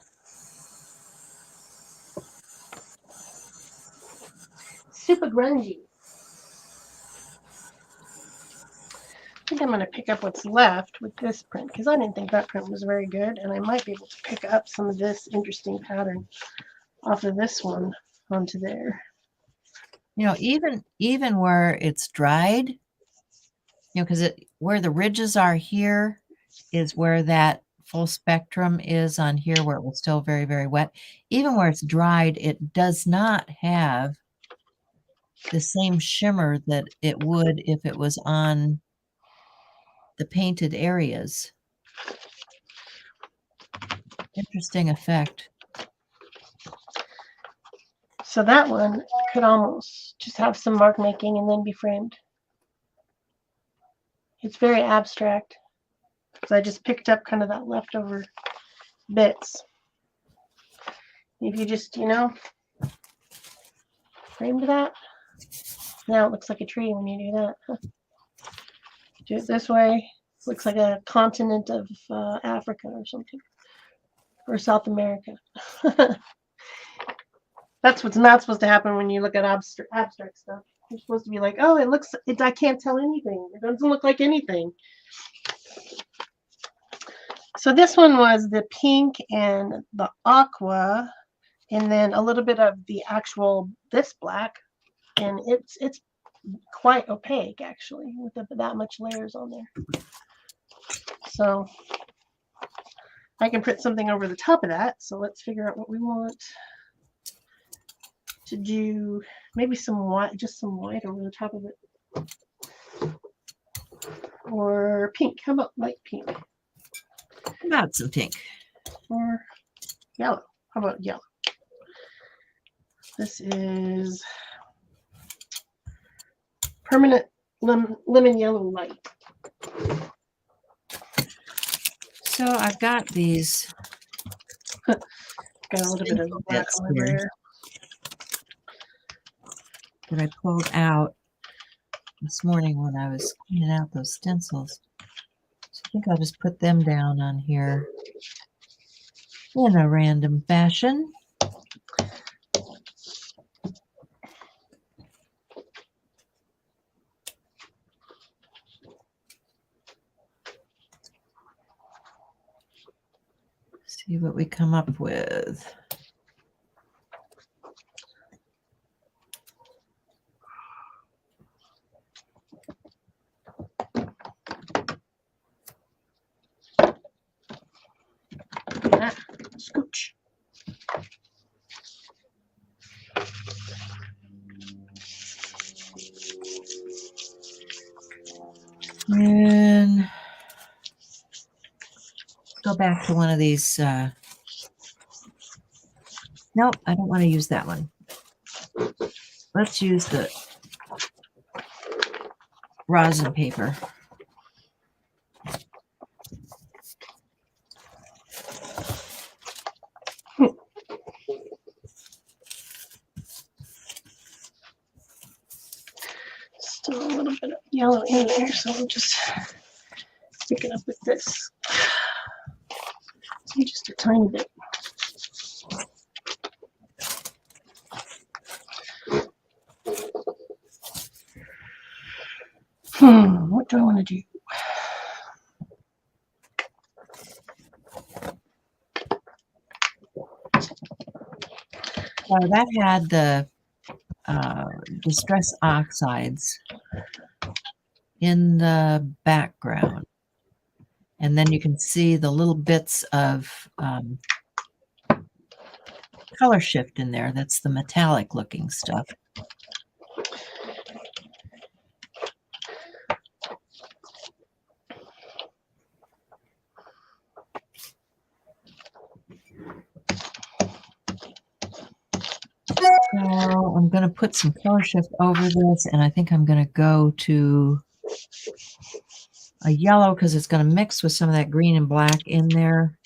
Super grungy. I think I'm going to pick up what's left with this print because I didn't think that print was very good, and I might be able to pick up some of this interesting pattern off of this one onto there. You know, even where it's dried, you know, because where the ridges are here is where that full spectrum is on here, where it was still very, very wet. Even where it's dried, it does not have the same shimmer that it would if it was on the painted areas. Interesting effect. So that one could almost just have some mark making and then be framed. It's very abstract. So I just picked up kind of that leftover bits. If you just, you know, framed that, now it looks like a tree when you do that. Do it this way, looks like a continent of Africa or something, or South America. That's what's not supposed to happen when you look at abstract stuff. You're supposed to be like, oh, I can't tell anything. It doesn't look like anything. So this one was the pink and the aqua, and then a little bit of the actual this black, and it's quite opaque actually with that much layers on there. So I can print something over the top of that. So let's figure out what we want to do. Maybe some white, just some white over the top of it, or pink. How about light pink? How about some pink? Or yellow. How about yellow? This is permanent lemon yellow light. So I've got these. Got a little bit of black on there that I pulled out this morning when I was cleaning out those stencils. So I think I'll just put them down on here in a random fashion. See what we come up with. Ah, scooch. And go back to one of these. Nope, I don't want to use that one. Let's use the rosin paper. Still a little bit of yellow in there, so I'll just pick it up with this. Just a tiny bit. What do I want to do? So that had the Distress Oxides in the background. And then you can see the little bits of color shift in there. That's the metallic looking stuff. So I'm going to put some color shift over this, and I think I'm going to go to a yellow because it's going to mix with some of that green and black in there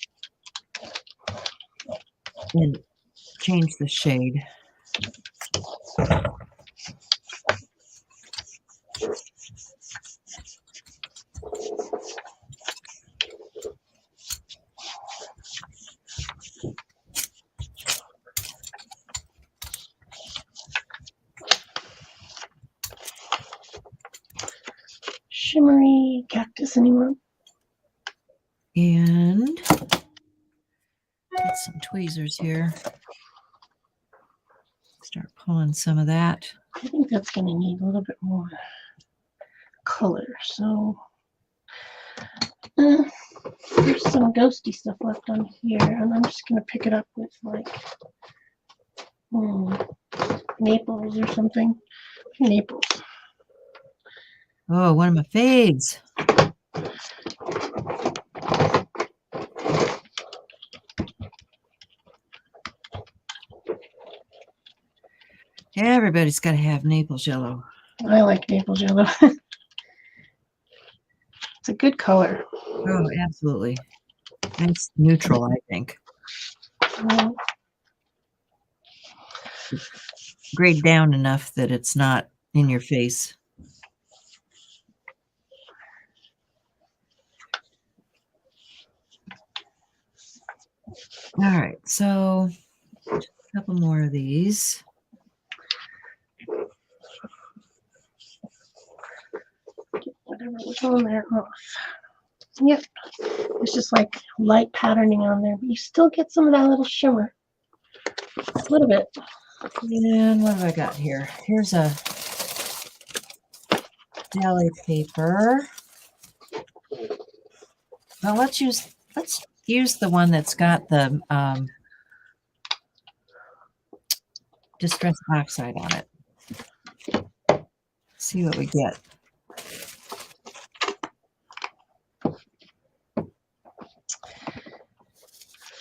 and change the shade. Shimmery cactus, anyone? And get some tweezers here. Start pulling some of that. I think that's going to need a little bit more color. So there's some ghosty stuff left on here, and I'm just going to pick it up with like Naples or something. Naples. Oh, one of my faves. Everybody's got to have Naples yellow. I like Naples yellow. It's a good color. Oh, absolutely. It's neutral, I think. Grayed down enough that it's not in your face. All right, so just a couple more of these. Get whatever was on there off. Yep, it's just like light patterning on there, but you still get some of that little shimmer. A little bit. And what have I got here? Here's a Deli Paper. Well, let's use the one that's got the Distress Oxide on it. See what we get.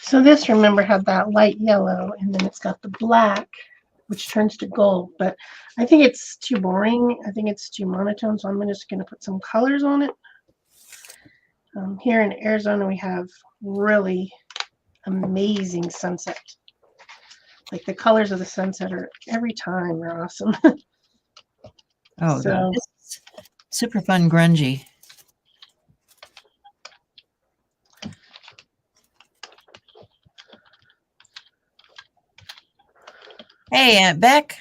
So this, remember, had that light yellow, and then it's got the black, which turns to gold. But I think it's too boring. I think it's too monotone, so I'm just going to put some colors on it. Here in Arizona, we have really amazing sunset. Like the colors of the sunset are every time are awesome. Oh, so this is super fun, grungy. Hey, Aunt Beck.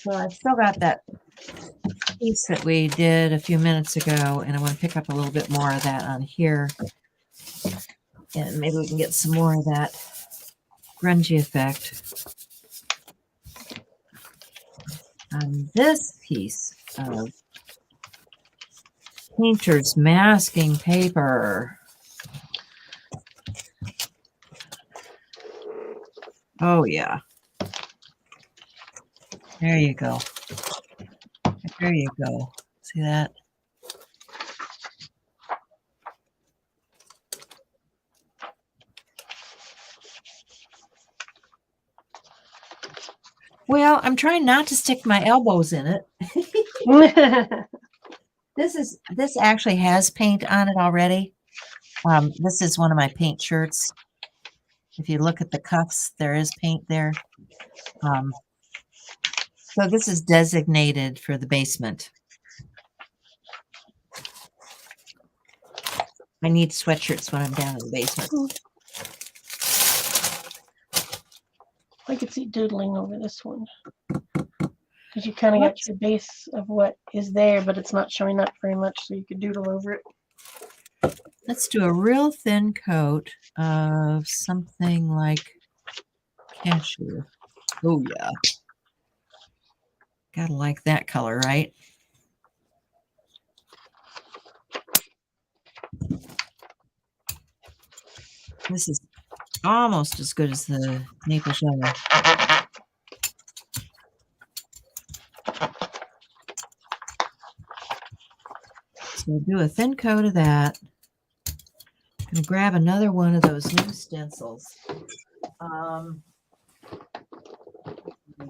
So I've still got that piece that we did a few minutes ago, and I want to pick up a little bit more of that on here. And maybe we can get some more of that grungy effect on this piece of painter's masking paper. Oh, yeah. There you go. There you go. See that? Well, I'm trying not to stick my elbows in it. This actually has paint on it already. This is one of my paint shirts. If you look at the cuffs, there is paint there. So this is designated for the basement. I need sweatshirts when I'm down in the basement. I could see doodling over this one. Because you kind of got your base of what is there, but it's not showing up very much, so you could doodle over it. Let's do a real thin coat of something like cashew. Oh, yeah. Gotta like that color, right? This is almost as good as the maple yellow. So we'll do a thin coat of that. I'm going to grab another one of those new stencils.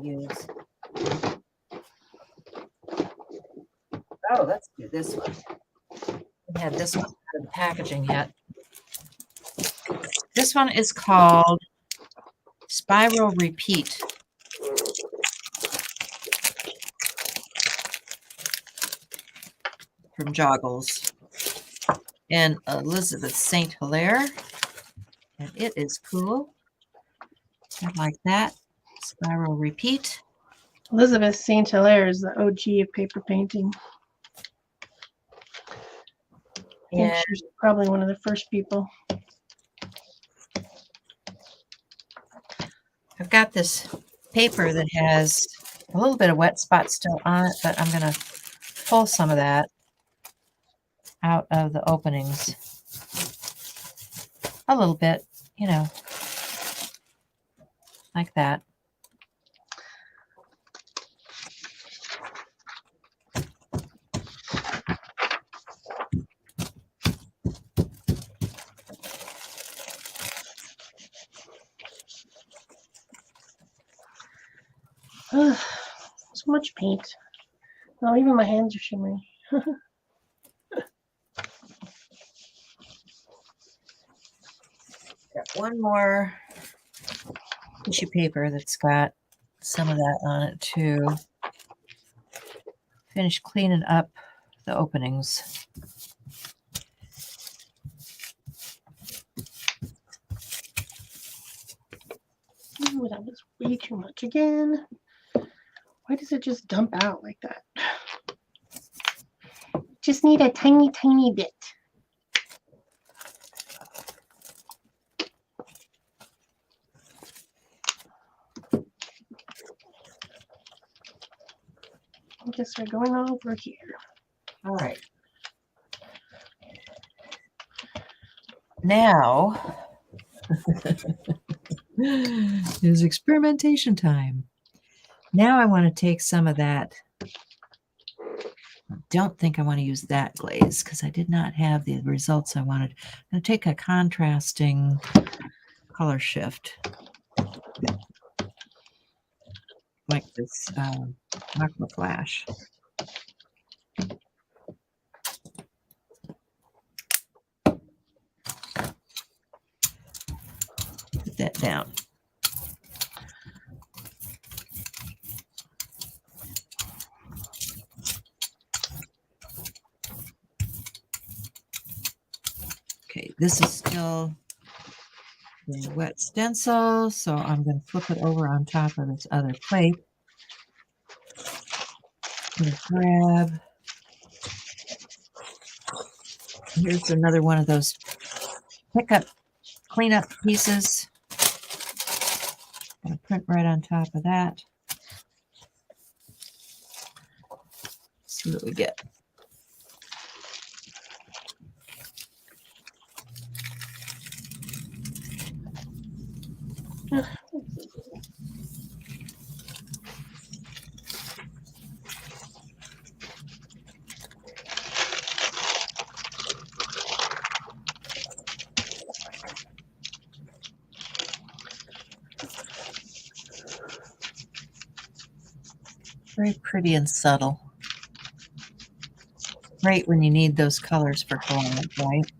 Use. Oh, let's do this one. We had this one out of the packaging yet. This one is called Spiral Repeat. From Joggles. And Elizabeth St. Hilaire. And it is cool. I like that. Spiral Repeat. Elizabeth St. Hilaire is the OG of paper painting. I think she's probably one of the first people. I've got this paper that has a little bit of wet spot still on it, but I'm going to pull some of that out of the openings. A little bit, you know, like that. So much paint. No, even my hands are shimmery. Got one more tissue paper that's got some of that on it too. Finish cleaning up the openings. Ooh, that was way too much again. Why does it just dump out like that? Just need a tiny, tiny bit. I guess we're going over here. All right. Now is experimentation time. Now I want to take some of that. I don't think I want to use that glaze because I did not have the results I wanted. I'm going to take a contrasting color shift like this Aqua Flash. Put that down. Okay, this is still the wet stencil, so I'm going to flip it over on top of this other plate. Grab. Here's another one of those pickup, cleanup pieces. Gonna print right on top of that. See what we get. Very pretty and subtle. Great when you need those colors for collage, right?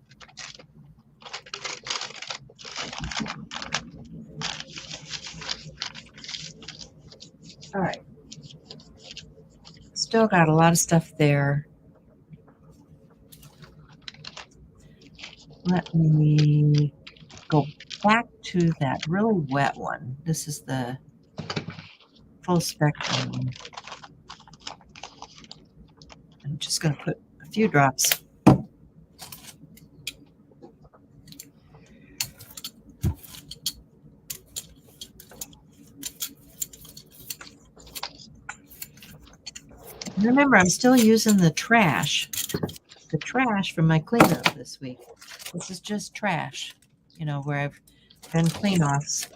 All right. Still got a lot of stuff there. Let me go back to that really wet one. This is the full spectrum one. I'm just going to put a few drops. Remember, I'm still using the trash from my cleanup this week. This is just trash, you know, where I've done clean-offs.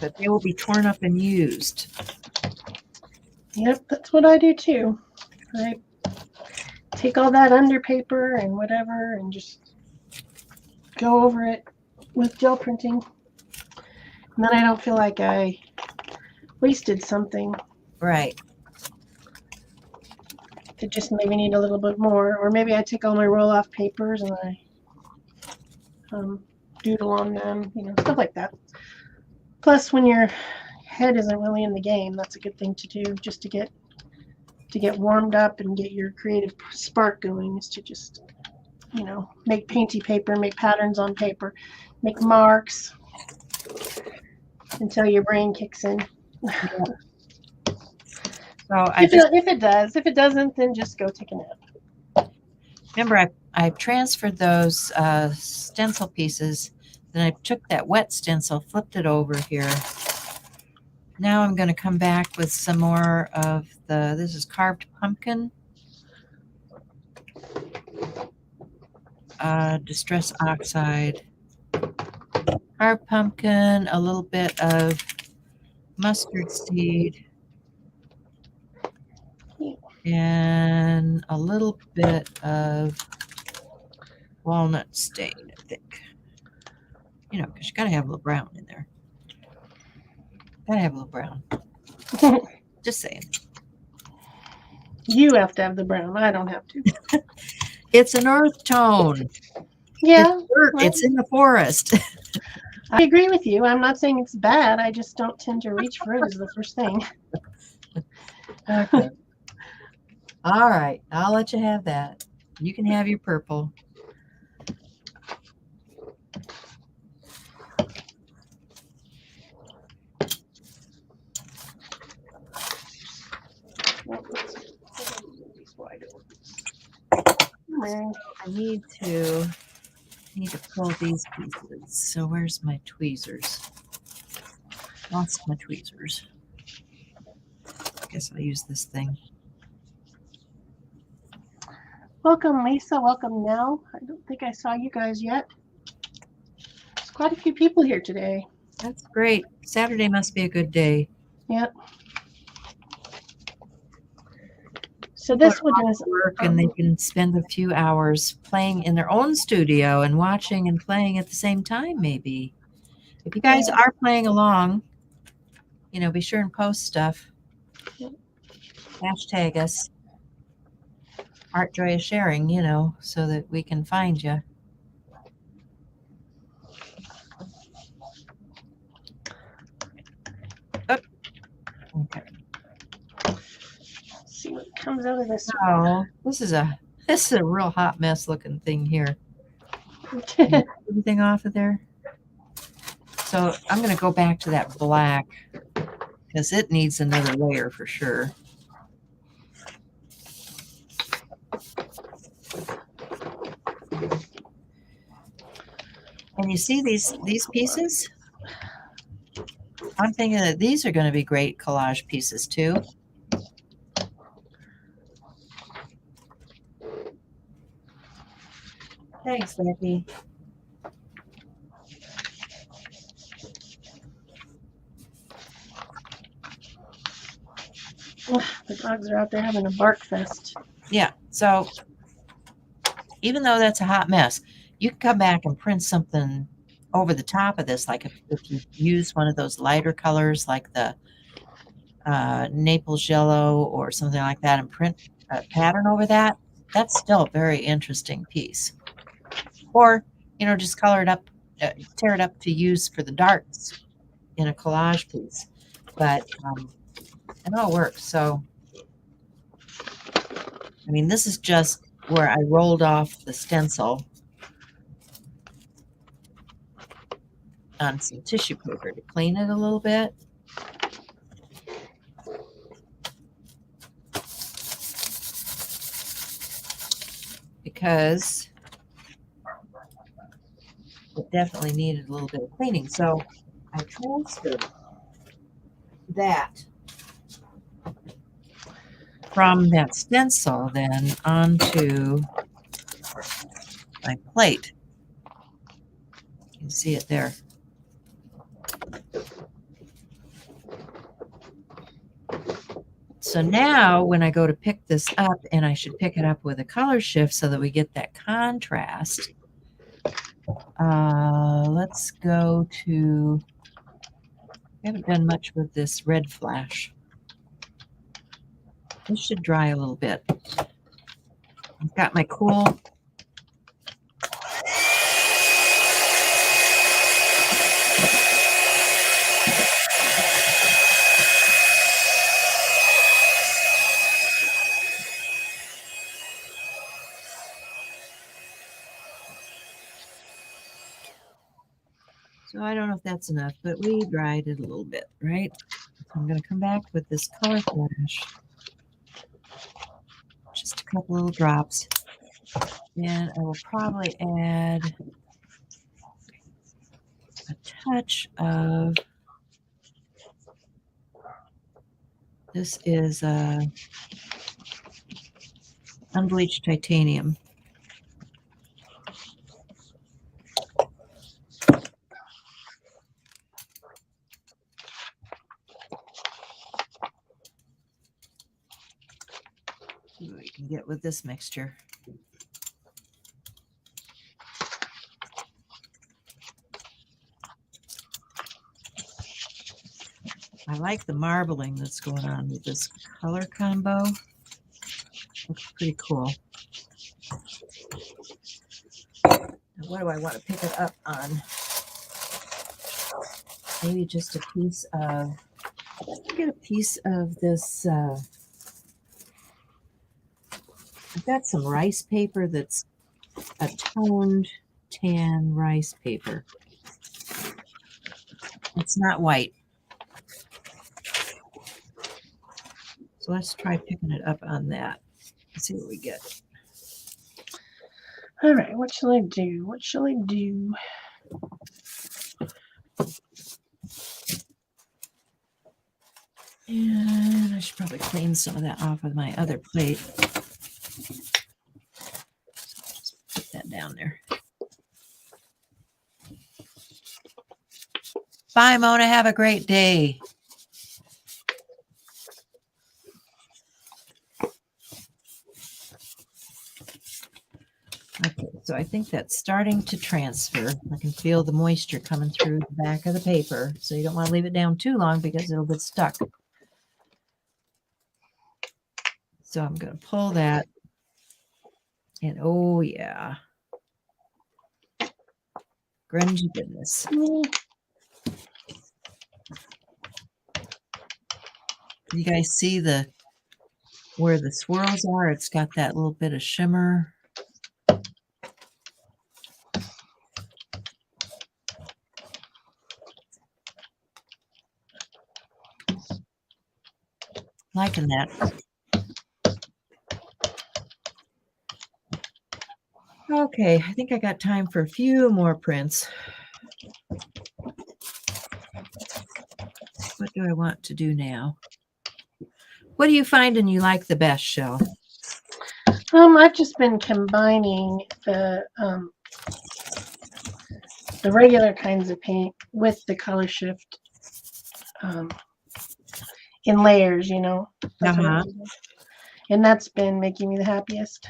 But they will be torn up and used. Yep, that's what I do too. I take all that under paper and whatever and just go over it with gel printing. And then I don't feel like I wasted something. Right. It just maybe need a little bit more. Or maybe I take all my roll-off papers and I doodle on them, you know, stuff like that. Plus, when your head isn't really in the game, that's a good thing to do, just to get warmed up and get your creative spark going, is to just, you know, make painty paper, make patterns on paper, make marks until your brain kicks in. Yeah. So if it does. If it doesn't, then just go take a nap. Remember, I transferred those stencil pieces. Then I took that wet stencil, flipped it over here. Now I'm going to come back with some more of this is carved pumpkin. Distress oxide. Carved pumpkin, a little bit of mustard seed. And a little bit of walnut stain, I think. You know, because you got to have a little brown in there. Got to have a little brown. Just saying. You have to have the brown. I don't have to. It's an earth tone. Yeah. It's dirt. Well, it's in the forest. I agree with you. I'm not saying it's bad. I just don't tend to reach for it as the first thing. Okay. All right. I'll let you have that. You can have your purple. I need to pull these pieces. So where's my tweezers? Lost my tweezers. I guess I'll use this thing. Welcome, Lisa. Welcome, Nell. I don't think I saw you guys yet. There's quite a few people here today. That's great. Saturday must be a good day. Yep. So this one is work, and they can spend a few hours playing in their own studio and watching and playing at the same time. Maybe if you guys are playing along, you know, be sure and post stuff. Hashtag us. Art Joy is sharing, you know, so that we can find you. Oh. Okay. See what comes out of this. Oh, this is a real hot mess looking thing here. Everything off of there. So I'm going to go back to that black because it needs another layer for sure. And you see these pieces? I'm thinking that these are going to be great collage pieces too. Thanks, Becky. The dogs are out there having a bark fest. Yeah, so even though that's a hot mess, you can come back and print something over the top of this. Like if you use one of those lighter colors like the Naples yellow or something like that and print a pattern over that, that's still a very interesting piece. Or, you know, just color it up, tear it up to use for the darts in a collage piece. But it all works. So, I mean, this is just where I rolled off the stencil on some tissue paper to clean it a little bit. Because it definitely needed a little bit of cleaning. So I transferred that from that stencil then onto my plate. You can see it there. So now when I go to pick this up, and I should pick it up with a color shift so that we get that contrast. Let's go to, I haven't done much with this red flash. This should dry a little bit. I've got my cool so I don't know if that's enough, but we dried it a little bit, right? So I'm going to come back with this color flash. Just a couple little drops. And I will probably add a touch of, this is unbleached titanium. See what we can get with this mixture. I like the marbling that's going on with this color combo. Looks pretty cool. Now, what do I want to pick it up on? Maybe just a piece of, get a piece of this. I've got some rice paper that's a toned tan rice paper. It's not white. So let's try picking it up on that. Let's see what we get. All right, what shall I do? What shall I do? And I should probably clean some of that off of my other plate. Just put that down there. Bye, Mona. Have a great day. Okay, so I think that's starting to transfer. I can feel the moisture coming through the back of the paper. So you don't want to leave it down too long because it'll get stuck. So I'm going to pull that. And oh, yeah. Grungy goodness. You guys see where the swirls are? It's got that little bit of shimmer. liking that. Okay, I think I got time for a few more prints. What do I want to do now? What do you find and you like the best, Shel? I've just been combining the regular kinds of paint with the color shift in layers, you know. That's what I'm doing. And that's been making me the happiest.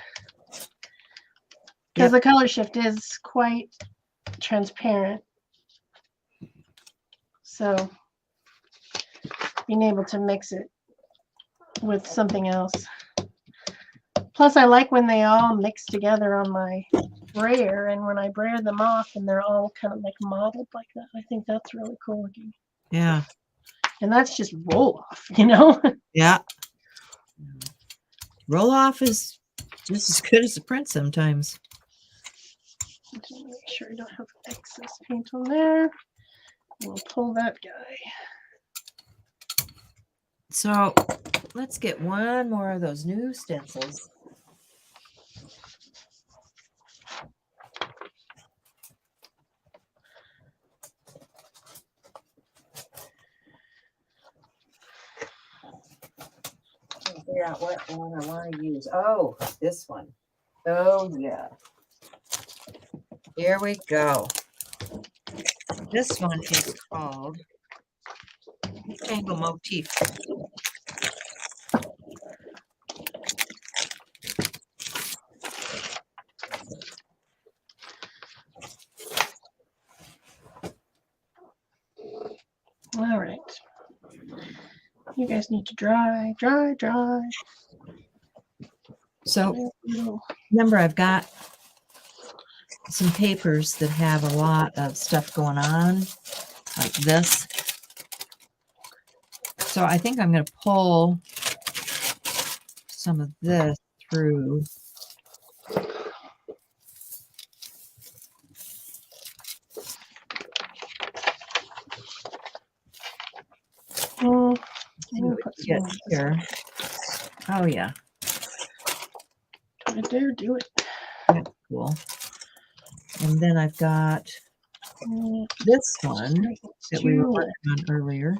Because the color shift is quite transparent. So being able to mix it with something else. Plus, I like when they all mix together on my brayer, and when I brayer them off and they're all kind of like modeled like that. I think that's really cool looking. Yeah. And that's just roll off, you know? Yeah. Roll off is just as good as a print sometimes. Make sure I don't have excess paint on there. We'll pull that guy. So let's get one more of those new stencils. Figure out what one I want to use. Oh, this one. Oh, yeah. Here we go. This one is called Tango Motif. All right. You guys need to dry, dry, dry. So remember, I've got some papers that have a lot of stuff going on, like this. So I think I'm going to pull some of this through. See what we get here. Oh, yeah. Right there, do it. That's cool. And then I've got this one that we were working on earlier.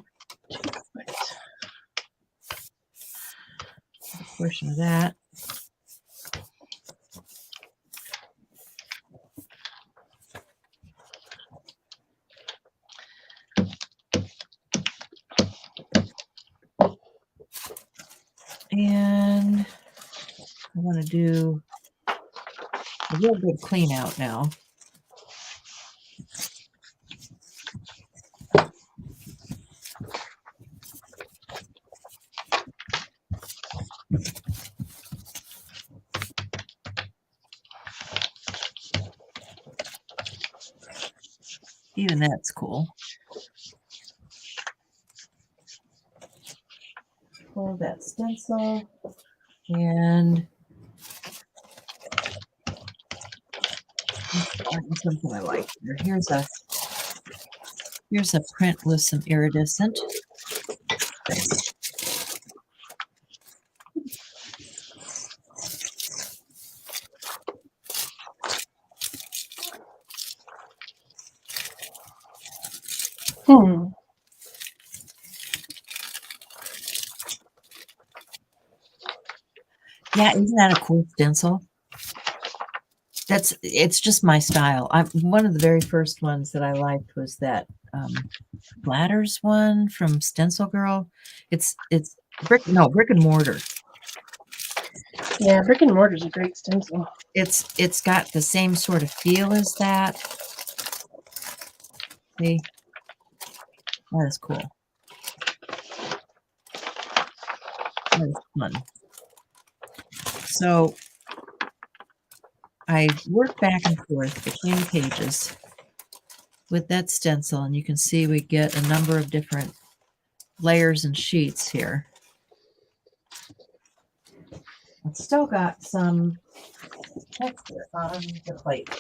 A portion of that. And I want to do a real good clean out now. Even that's cool. Pull that stencil and something I like here. Here's a print with some iridescent. Yeah, isn't that a cool stencil? It's just my style. One of the very first ones that I liked was that Bladders one from Stencil Girl. It's brick and mortar. Yeah, brick and mortar is a great stencil. It's got the same sort of feel as that. See, that is cool. That is fun. So I work back and forth between pages with that stencil, and you can see we get a number of different layers and sheets here. I've still got some texture on the plate.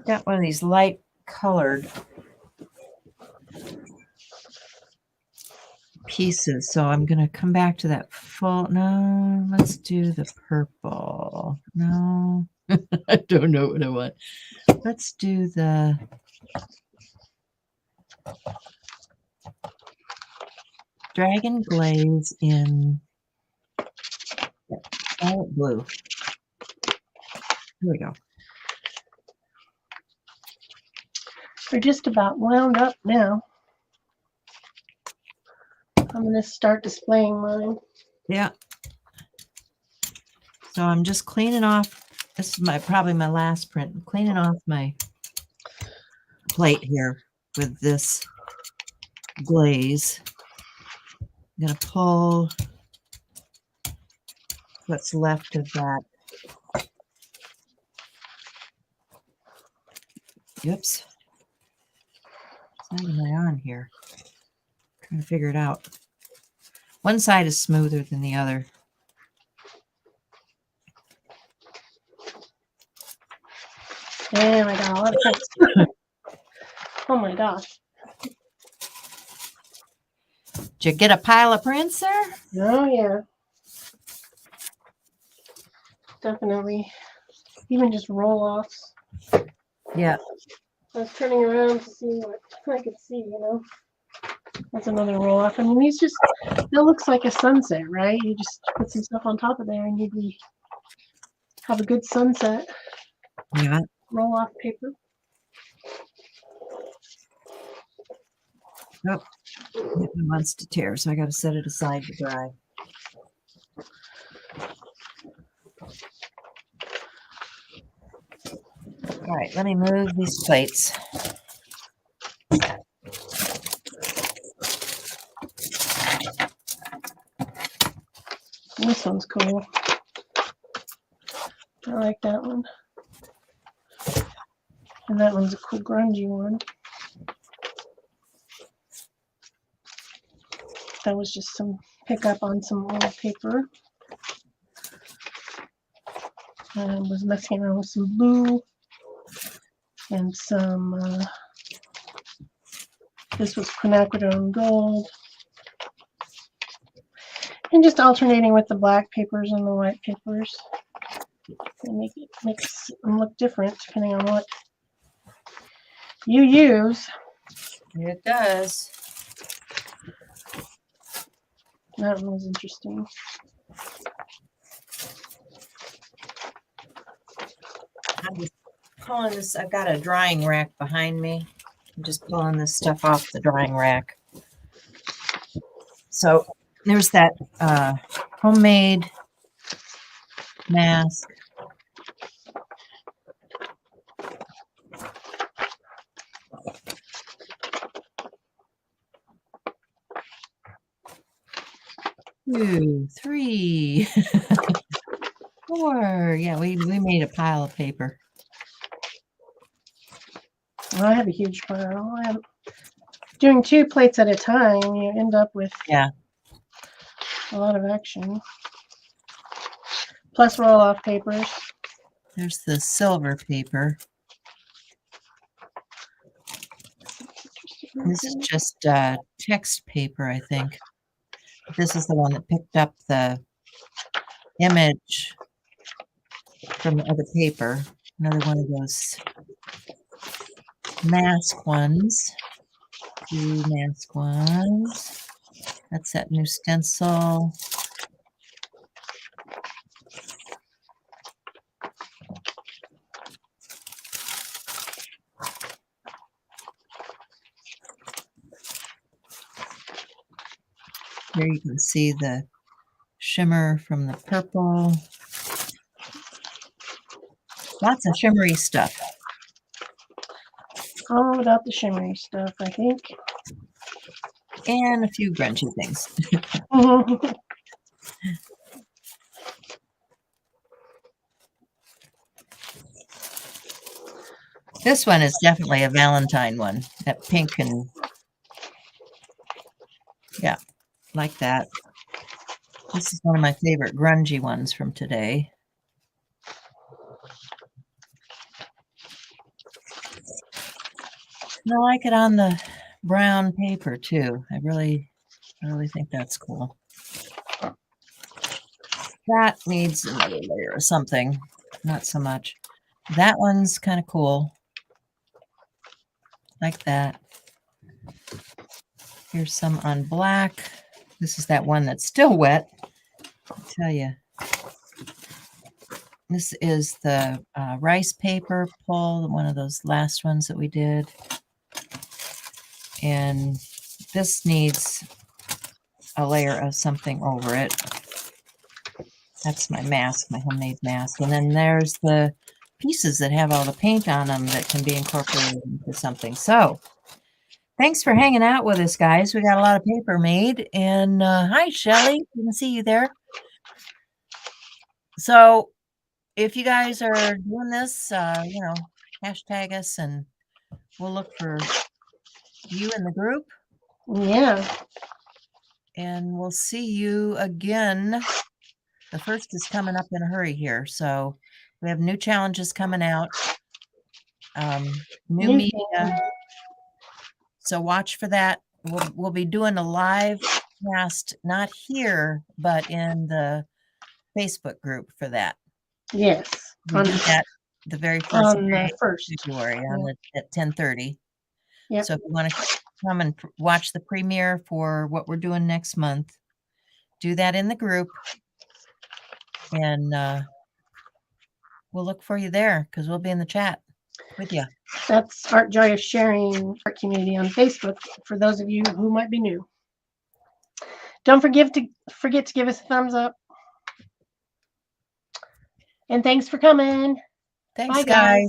got one of these light colored pieces, so I'm going to come back to that full. No, let's do the purple. No, I don't know what I want. Let's do the Dragon Glaze in violet blue. Here we go. We're just about wound up now. I'm going to start displaying mine. Yeah. So I'm just cleaning off. This is probably my last print. I'm cleaning off my plate here with this glaze. I'm going to pull what's left of that. Oops. What side am I on here? Trying to figure it out. One side is smoother than the other. Damn, I got a lot of prints. Oh my gosh. Did you get a pile of prints there? Oh yeah. Definitely. Even just roll-offs. Yeah. I was turning around to see what I could see, you know. That's another roll-off. I mean, these just, it looks like a sunset, right? You just put some stuff on top of there and you'd have a good sunset. Yeah. Roll-off paper. Oh, it wants to tear, so I got to set it aside to dry. All right, let me move these plates. This one's cool. I like that one. And that one's a cool grungy one. That was just some pickup on some old paper. I was messing around with some blue and some, this was quinacridone gold. And just alternating with the black papers and the white papers. And makes them look different depending on what you use. It does. That one was interesting. I'm just pulling this. I've got a drying rack behind me. I'm just pulling this stuff off the drying rack. So there's that homemade mask. Two, three, four. Yeah, we made a pile of paper. Well, I have a huge pile. Doing 2 plates at a time, you end up with a lot of action. Plus roll-off papers. There's the silver paper. This is just text paper, I think. This is the one that picked up the image from the other paper. Another one of those mask ones. 2 mask ones. That's that new stencil. Here you can see the shimmer from the purple. Lots of shimmery stuff. All about the shimmery stuff, I think. And a few grungy things. This one is definitely a Valentine one. That pink and yeah, like that. This is one of my favorite grungy ones from today. I like it on the brown paper too. I really think that's cool. That needs another layer or something. Not so much. That one's kind of cool. Like that. Here's some on black. This is that one that's still wet. I'll tell you. This is the rice paper pull, one of those last ones that we did. And this needs a layer of something over it. That's my mask, my homemade mask. And then there's the pieces that have all the paint on them that can be incorporated into something. So thanks for hanging out with us, guys. We got a lot of paper made. And hi, Shelly. Didn't see you there. So if you guys are doing this, you know, hashtag us and we'll look for you in the group. Yeah. And we'll see you again. The first is coming up in a hurry here. So we have new challenges coming out. New media. So watch for that. We'll be doing a live cast, not here, but in the Facebook group for that. Yes. We do that the very first day of February at 10:30. Yep. So if you want to come and watch the premiere for what we're doing next month, do that in the group. And we'll look for you there because we'll be in the chat with you. That's Art Joy of Sharing Art Community on Facebook for those of you who might be new. Don't forget to give us a thumbs up. And thanks for coming. Thanks, guys.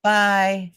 Bye.